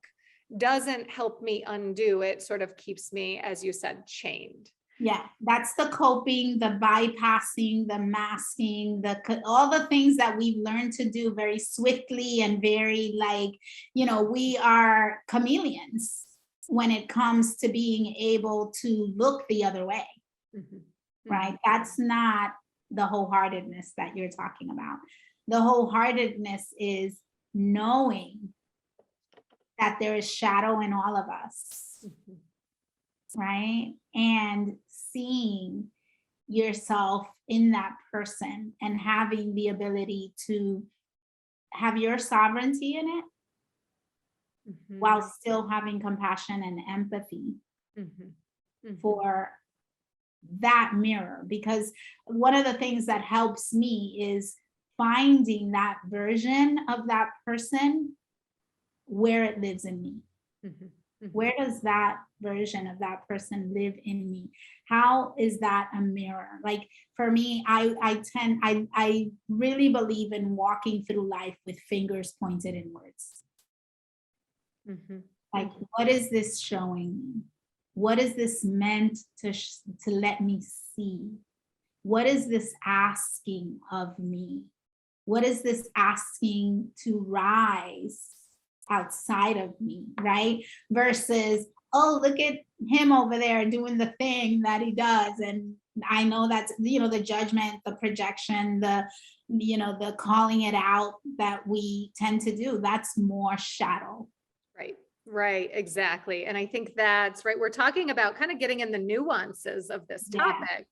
doesn't help me undo. It sort of keeps me, as you said, chained. Yeah, that's the coping, the bypassing, the masking, all the things that we've learned to do very swiftly and very like, we are chameleons when it comes to being able to look the other way, Mhm. right? That's not the wholeheartedness that you're talking about. The wholeheartedness is knowing that there is shadow in all of us, right? And seeing yourself in that person and having the ability to have your sovereignty in it while still having compassion and empathy for that mirror. Because one of the things that helps me is finding that version of that person where it lives in me. Where does that version of that person live in me? How is that a mirror? Like for me, I really believe in walking through life with fingers pointed inwards. Like, what is this showing me? What is this meant to let me see? What is this asking of me? What is this asking to rise outside of me, right? Versus, oh, look at him over there doing the thing that he does. And I know that's, the judgment, the projection, the calling it out that we tend to do. That's more shadow. Right, exactly. And I think that's right. We're talking about kind of getting in the nuances of this topic,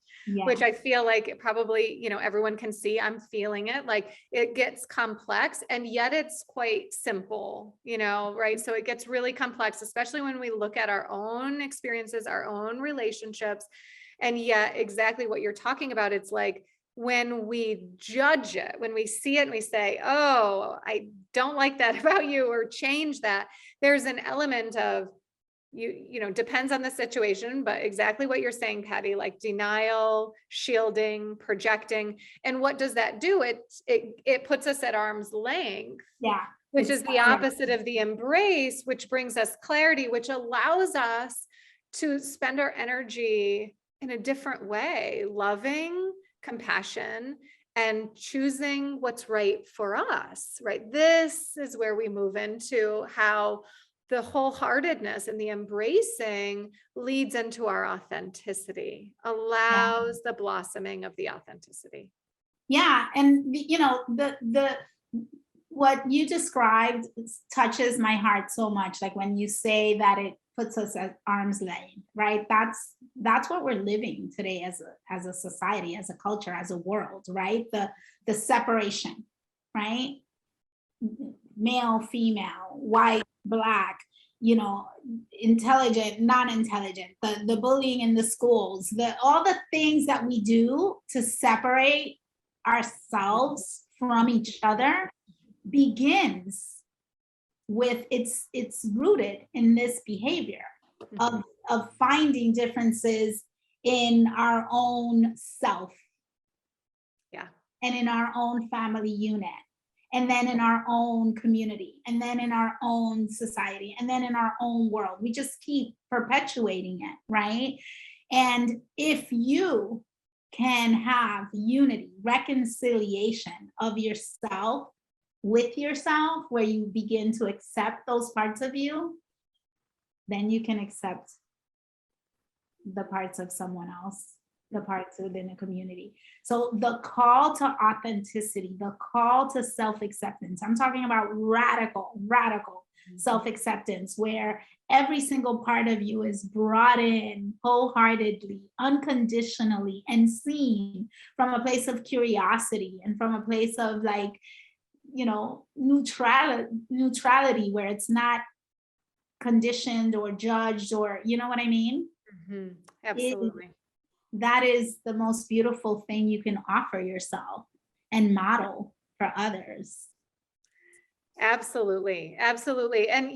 which I feel like it probably, everyone can see. I'm feeling it, like it gets complex and yet it's quite simple, right? So it gets really complex, especially when we look at our own experiences, our own relationships. And yet exactly what you're talking about, it's like, when we judge it, when we see it and we say, oh, I don't like that about you, or change that, there's an element of, depends on the situation, but exactly what you're saying, Patty, like denial, shielding, projecting. And what does that do? It puts us at arm's length. Yeah. Which is the opposite of the embrace, which brings us clarity, which allows us to spend our energy in a different way, loving, compassion, and choosing what's right for us, right? This is where we move into how the wholeheartedness and the embracing leads into our authenticity, allows the blossoming of the authenticity. Yeah. And what you described touches my heart so much. Like when you say that it puts us at arm's length, right? That's what we're living today as a society, as a culture, as a world, right? The separation, right? Male, female, white, black, intelligent, non-intelligent, the bullying in the schools, all the things that we do to separate ourselves from each other begins with it's rooted in this behavior of finding differences in our own self, and in our own family unit, and then in our own community, and then in our own society, and then in our own world. We just keep perpetuating it, right? And if you can have unity, reconciliation of yourself with yourself, where you begin to accept those parts of you, then you can accept the parts of someone else, the parts within a community. So the call to authenticity, the call to self-acceptance, I'm talking about radical self-acceptance, where every single part of you is brought in wholeheartedly, unconditionally, and seen from a place of curiosity and from a place of neutrality, where it's not conditioned or judged, or you know what I mean? Absolutely. That is the most beautiful thing you can offer yourself and model for others. Absolutely. And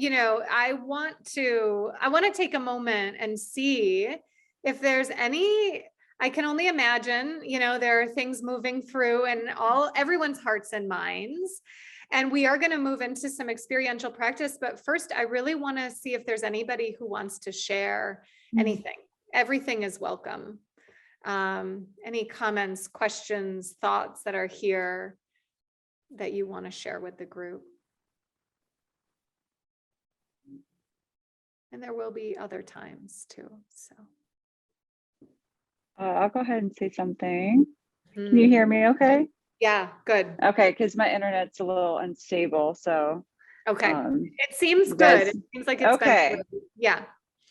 I want to take a moment and see if there's any. I can only imagine, there are things moving through in everyone's hearts and minds. And we are going to move into some experiential practice. But first, I really want to see if there's anybody who wants to share anything. Everything is welcome. Any comments, questions, thoughts that are here that you want to share with the group? And there will be other times too. So I'll go ahead and say something. Can you hear me okay? Yeah, good. Okay, because my internet's a little unstable. So Okay. um, It seems you good. guys, It seems like it's been okay. good. Yeah.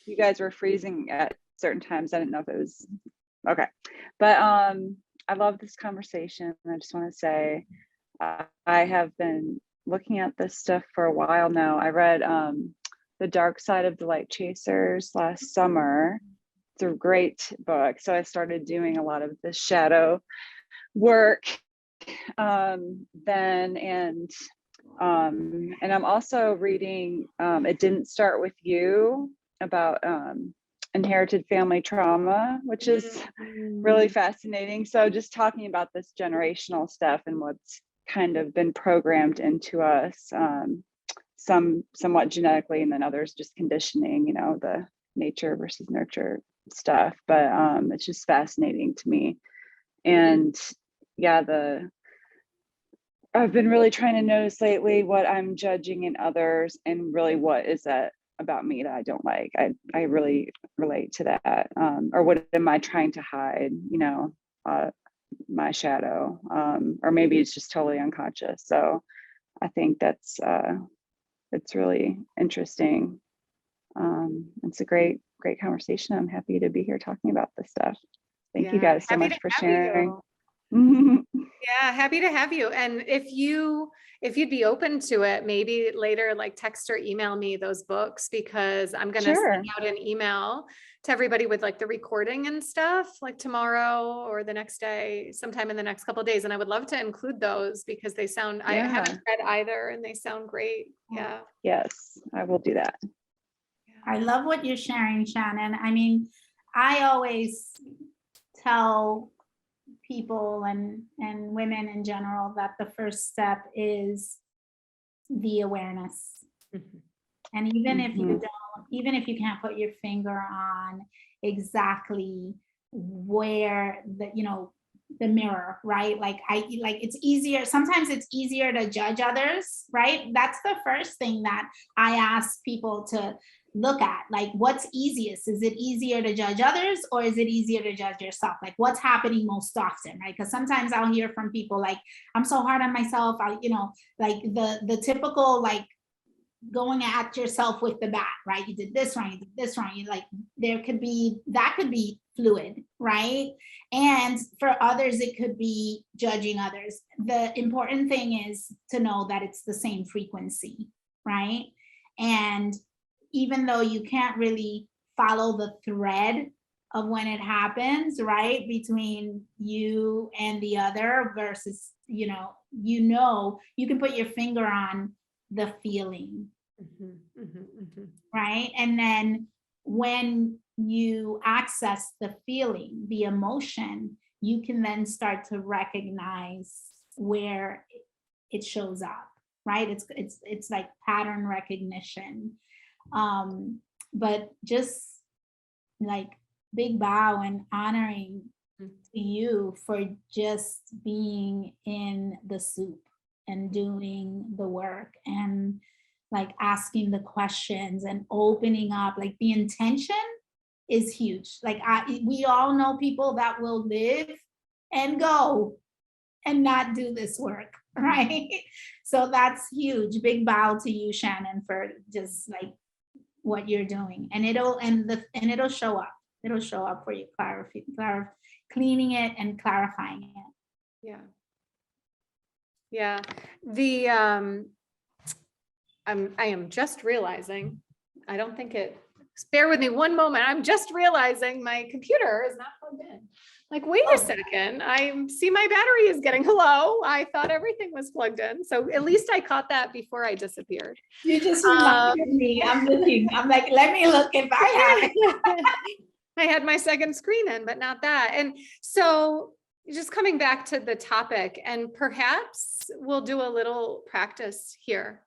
You guys were freezing at certain times. I didn't know if it was okay. But I love this conversation. I just want to say I have been looking at this stuff for a while now. I read The Dark Side of the Light Chasers last summer. It's a great book. So I started doing a lot of the shadow work then, and I'm also reading It Didn't Start With You, about inherited family trauma, which is really fascinating. So just talking about this generational stuff and what's kind of been programmed into us, some somewhat genetically, and then others just conditioning, you know, the nature versus nurture stuff. But it's just fascinating to me. And yeah, I've been really trying to notice lately what I'm judging in others, and really what is that about me that I don't like. I really relate to that. Or what am I trying to hide, you know, my shadow, or maybe it's just totally unconscious. So I think that's it's really interesting. It's a great conversation. I'm happy to be here talking about this stuff. Thank you guys so much for sharing. Yeah, happy to have you. And if you'd be open to it, maybe later, like text or email me those books, because I'm going to send out an email to everybody with like the recording and stuff, like tomorrow or the next day, sometime in the next couple of days. And I would love to include those because they sound, I haven't read either, and they sound great. Yeah. Yes, I will do that. I love what you're sharing, Shannon. I mean, I always tell people and women in general that the first step is the awareness. And even if you don't, even if you can't put your finger on exactly where the, you know, the mirror, right? Like it's easier, sometimes it's easier to judge others, right? That's the first thing that I ask people to look at. Like, what's easiest? Is it easier to judge others, or is it easier to judge yourself? Like, what's happening most often, right? Because sometimes I'll hear from people like, I'm so hard on myself. I, you know, like the typical, like, going at yourself with the bat, right? You did this wrong, you did this wrong. You like, there could be, that could be fluid, right? And for others, it could be judging others. The important thing is to know that it's the same frequency, right? And even though you can't really follow the thread of when it happens, right, between you and the other versus, you can put your finger on the feeling, right? And then when you access the feeling, the emotion, you can then start to recognize where it shows up, right? It's like pattern recognition. But just like big bow and honoring to you for just being in the soup and doing the work and like asking the questions and opening up. Like the intention is huge. Like we all know people that will live and go and not do this work, right? So that's huge. Big bow to you, Shannon, for just like what you're doing, and it'll show up. It'll show up for you, cleaning it and clarifying it. Yeah. I am just realizing, I don't think bear with me one moment. I'm just realizing my computer is not plugged in. Like, wait a second, I see my battery is getting low. I thought everything was plugged in. So at least I caught that before I disappeared. You just reminded me. I'm looking. I'm like, let me look if I have it. I had my second screen in, but not that. And so just coming back to the topic, and perhaps we'll do a little practice here,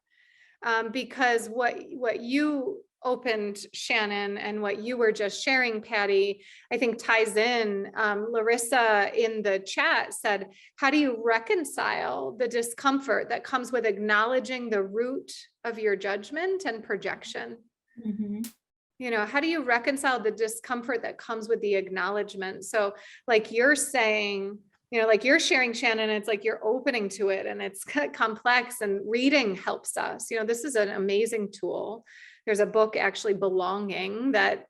because what you opened, Shannon, and what you were just sharing, Patty, I think ties in. Larissa in the chat said, how do you reconcile the discomfort that comes with acknowledging the root of your judgment and projection? You know, how do you reconcile the discomfort that comes with the acknowledgement? So like you're saying, you know, like you're sharing, Shannon, it's like you're opening to it and it's complex, and reading helps us. You know, this is an amazing tool. There's a book, actually, Belonging, that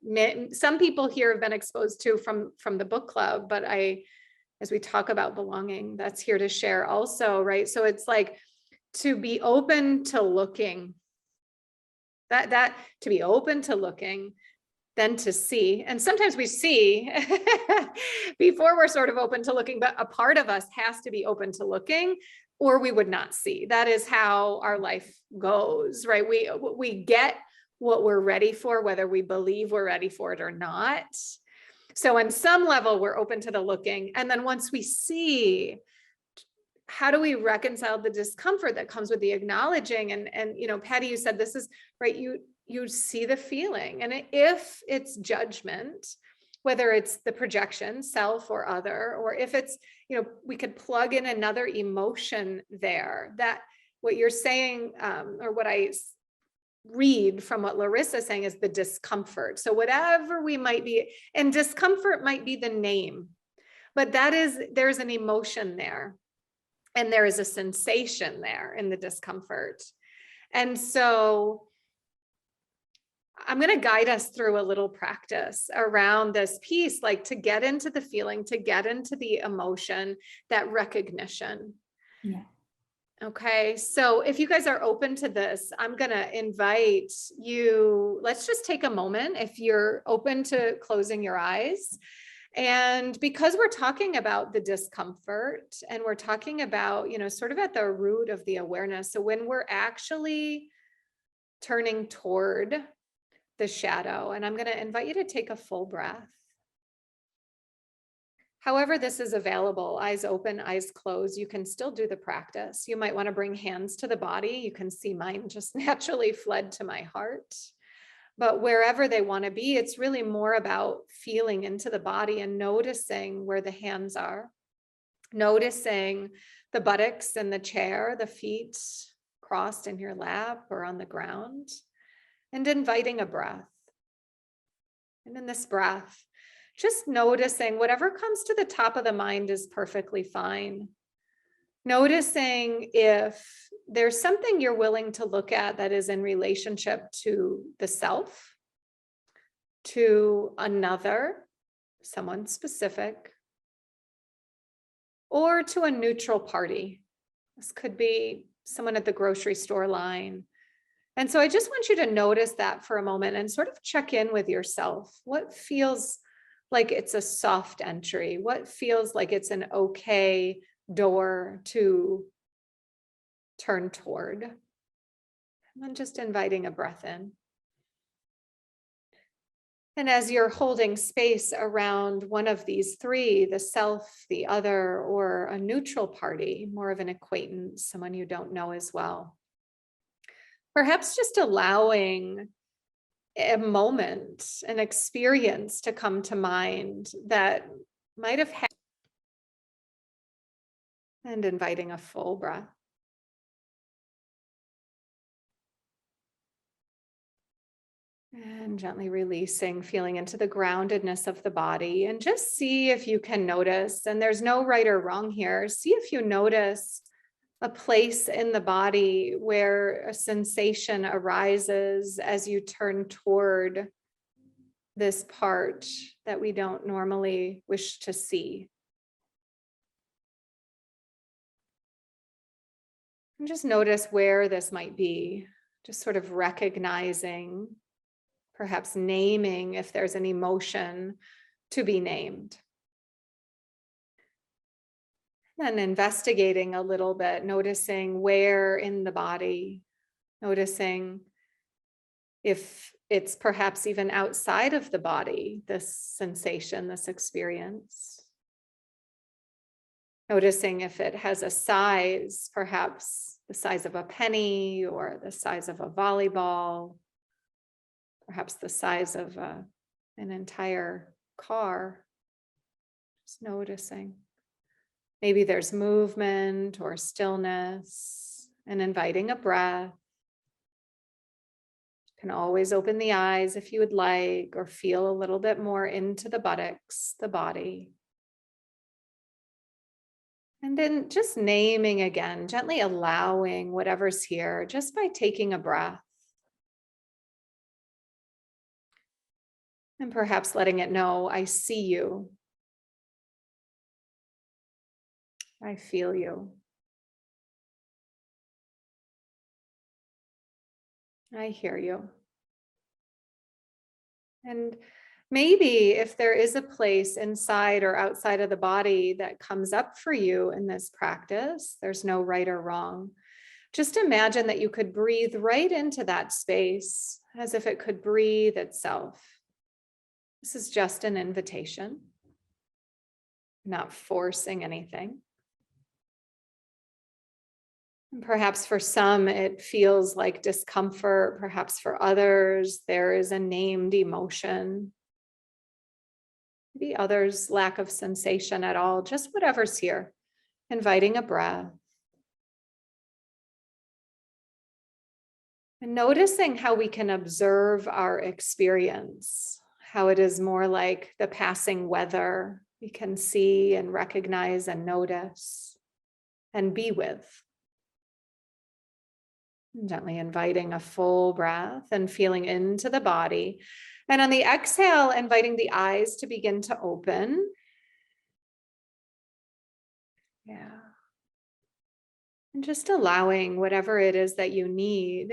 some people here have been exposed to from the book club, but as we talk about belonging, that's here to share also, right? So it's like to be open to looking, that to be open to looking, then to see. And sometimes we see before we're sort of open to looking, but a part of us has to be open to looking, or we would not see. That is how our life goes, right? We get what we're ready for, whether we believe we're ready for it or not. So on some level, we're open to the looking. And then once we see, how do we reconcile the discomfort that comes with the acknowledging? And you know, Patty, you said this is right. You see the feeling, and if it's judgment, whether it's the projection, self or other, or if it's, you know, we could plug in another emotion there. That what you're saying, or what I read from what Larissa's saying, is the discomfort. So whatever we might be, and discomfort might be the name, but there's an emotion there, and there is a sensation there in the discomfort. And so I'm going to guide us through a little practice around this piece, like to get into the feeling, to get into the emotion, that recognition. Yeah. Okay, so if you guys are open to this, I'm going to invite you, let's just take a moment if you're open to closing your eyes. And because we're talking about the discomfort, and we're talking about, you know, sort of at the root of the awareness. So when we're actually turning toward the shadow, and I'm going to invite you to take a full breath. However this is available, eyes open, eyes closed, you can still do the practice. You might want to bring hands to the body. You can see mine just naturally fled to my heart. But wherever they want to be, it's really more about feeling into the body and noticing where the hands are, noticing the buttocks in the chair, the feet crossed in your lap or on the ground, and inviting a breath. And in this breath, just noticing whatever comes to the top of the mind is perfectly fine. Noticing if there's something you're willing to look at that is in relationship to the self, to another, someone specific, or to a neutral party. This could be someone at the grocery store line. And so I just want you to notice that for a moment and sort of check in with yourself. What feels like it's a soft entry? What feels like it's an okay door to turn toward? And then just inviting a breath in. And as you're holding space around one of these three, the self, the other, or a neutral party, more of an acquaintance, someone you don't know as well, perhaps just allowing a moment, an experience to come to mind that might have happened, and inviting a full breath. And gently releasing, feeling into the groundedness of the body, and just see if you can notice, and there's no right or wrong here, see if you notice a place in the body where a sensation arises as you turn toward this part that we don't normally wish to see. And just notice where this might be, just sort of recognizing, perhaps naming if there's an emotion to be named. And investigating a little bit, noticing where in the body, noticing if it's perhaps even outside of the body, this sensation, this experience. Noticing if it has a size, perhaps the size of a penny or the size of a volleyball, perhaps the size of an entire car. Just noticing. Maybe there's movement or stillness, and inviting a breath. You can always open the eyes if you would like, or feel a little bit more into the buttocks, the body. And then just naming again, gently allowing whatever's here just by taking a breath. And perhaps letting it know, I see you. I feel you. I hear you. And maybe if there is a place inside or outside of the body that comes up for you in this practice, there's no right or wrong. Just imagine that you could breathe right into that space as if it could breathe itself. This is just an invitation, not forcing anything. And perhaps for some, it feels like discomfort. Perhaps for others, there is a named emotion. Maybe others, lack of sensation at all, just whatever's here. Inviting a breath. And noticing how we can observe our experience, how it is more like the passing weather we can see and recognize and notice and be with. Gently inviting a full breath and feeling into the body. And on the exhale, inviting the eyes to begin to open. Yeah. And just allowing whatever it is that you need.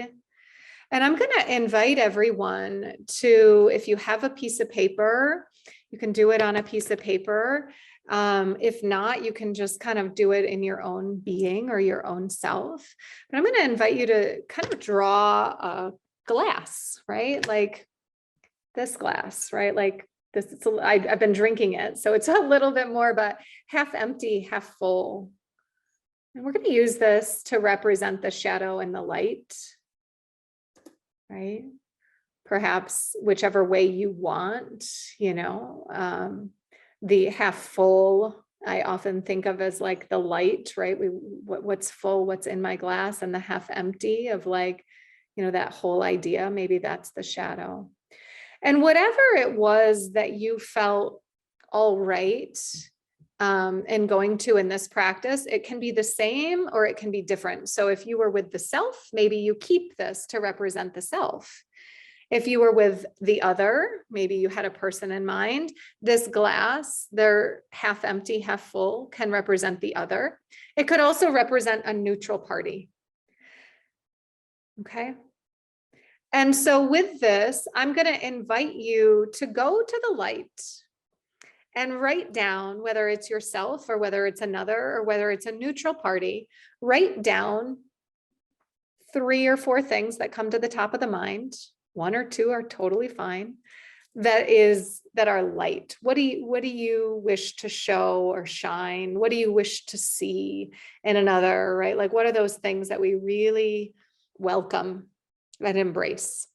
And I'm going to invite everyone to, if you have a piece of paper, you can do it on a piece of paper. If not, you can just kind of do it in your own being or your own self. But I'm going to invite you to kind of draw a glass, right? Like this glass, right? Like this, I've been drinking it. So it's a little bit more, but half empty, half full. And we're going to use this to represent the shadow and the light, right? Perhaps whichever way you want, the half full, I often think of as like the light, right? What's full, what's in my glass, and the half empty of like, that whole idea, maybe that's the shadow. And whatever it was that you felt all right and going to in this practice, it can be the same or it can be different. So if you were with the self, maybe you keep this to represent the self. If you were with the other, maybe you had a person in mind, this glass, they're half empty, half full, can represent the other. It could also represent a neutral party. Okay. And so with this, I'm going to invite you to go to the light and write down, whether it's yourself or whether it's another or whether it's a neutral party, write down 3 or 4 things that come to the top of the mind. 1 or 2 are totally fine. That are light. What do you wish to show or shine? What do you wish to see in another, right? Like, what are those things that we really welcome and embrace?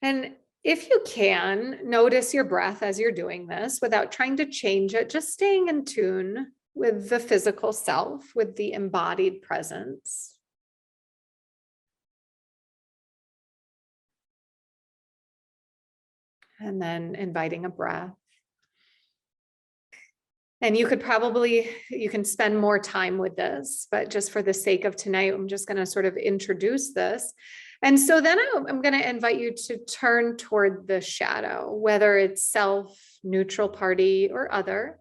And if you can, notice your breath as you're doing this without trying to change it, just staying in tune with the physical self, with the embodied presence. And then inviting a breath. And you can spend more time with this, but just for the sake of tonight, I'm just going to sort of introduce this. And so then I'm going to invite you to turn toward the shadow, whether it's self, neutral party, or other.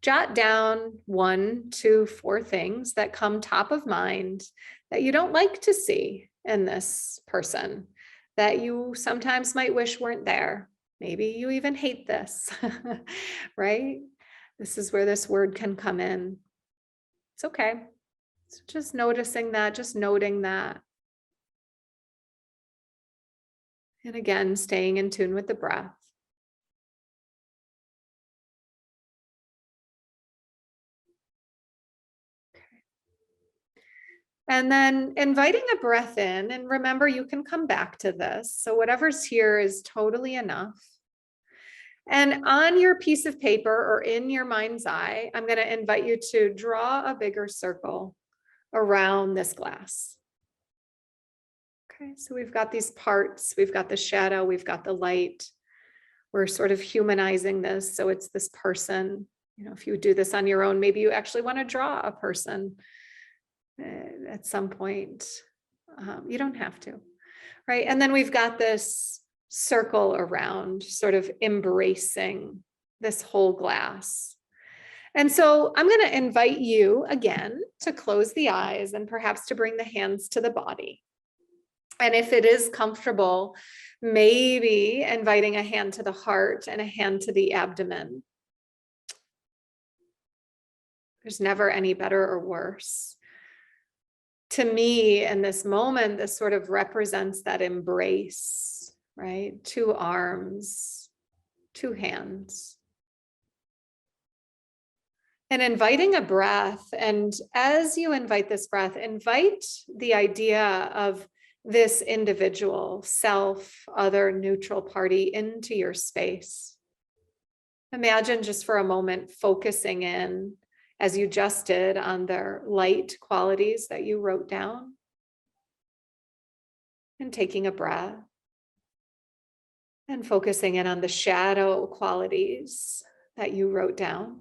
Jot down 1, 2, 4 things that come top of mind that you don't like to see in this person, that you sometimes might wish weren't there. Maybe you even hate this, right? This is where this word can come in. It's okay. So just noticing that, just noting that. And again, staying in tune with the breath. And then inviting a breath in, and remember, you can come back to this. So whatever's here is totally enough. And on your piece of paper or in your mind's eye, I'm going to invite you to draw a bigger circle around this glass. Okay, so we've got these parts, we've got the shadow, we've got the light. We're sort of humanizing this. So it's this person. You know, if you do this on your own, maybe you actually want to draw a person at some point. You don't have to, right? And then we've got this circle around, sort of embracing this whole glass. And so I'm going to invite you again to close the eyes and perhaps to bring the hands to the body. And if it is comfortable, maybe inviting a hand to the heart and a hand to the abdomen. There's never any better or worse. To me, in this moment, this sort of represents that embrace, right? 2 arms, 2 hands. And inviting a breath. And as you invite this breath, invite the idea of this individual, self, other, neutral party into your space. Imagine just for a moment focusing in, as you just did, on their light qualities that you wrote down. And taking a breath. And focusing in on the shadow qualities that you wrote down.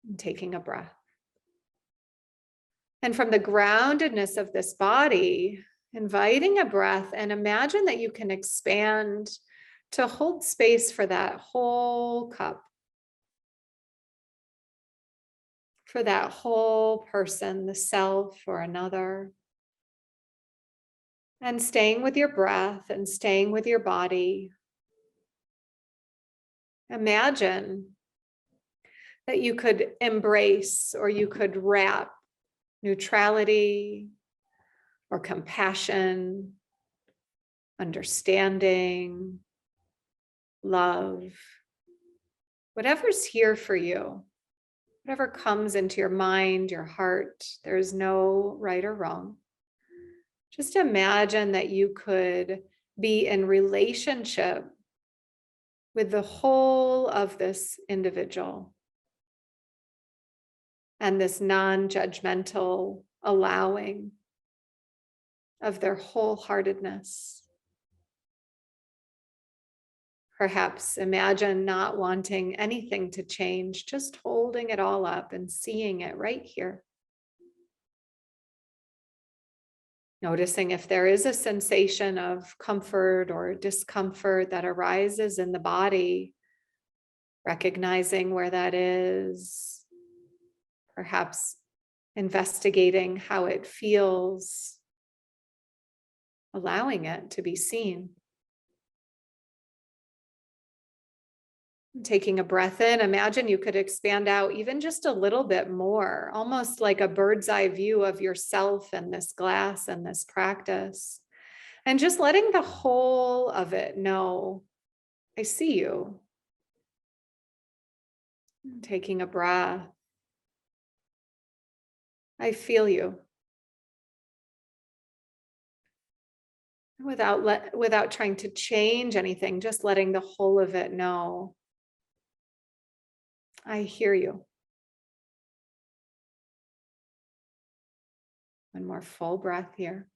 And taking a breath. And from the groundedness of this body, inviting a breath, and imagine that you can expand to hold space for that whole cup. For that whole person, the self or another. And staying with your breath and staying with your body. Imagine that you could embrace or you could wrap neutrality or compassion, understanding, love, whatever's here for you, whatever comes into your mind, your heart, there's no right or wrong. Just imagine that you could be in relationship with the whole of this individual. And this non-judgmental allowing of their wholeheartedness. Perhaps imagine not wanting anything to change, just holding it all up and seeing it right here. Noticing if there is a sensation of comfort or discomfort that arises in the body, recognizing where that is. Perhaps investigating how it feels, allowing it to be seen. Taking a breath in, imagine you could expand out even just a little bit more, almost like a bird's eye view of yourself and this glass and this practice. And just letting the whole of it know, I see you. Taking a breath. I feel you. Without trying to change anything, just letting the whole of it know. I hear you. One more full breath here.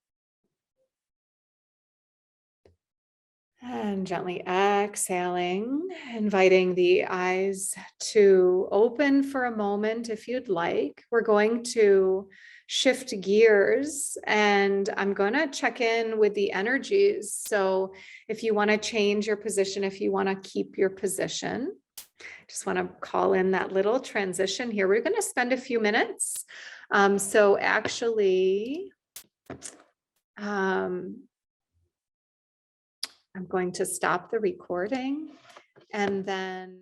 And gently exhaling, inviting the eyes to open for a moment if you'd like. We're going to shift gears and I'm going to check in with the energies. So if you want to change your position, if you want to keep your position, just want to call in that little transition here. We're going to spend a few minutes. So actually, I'm going to stop the recording and then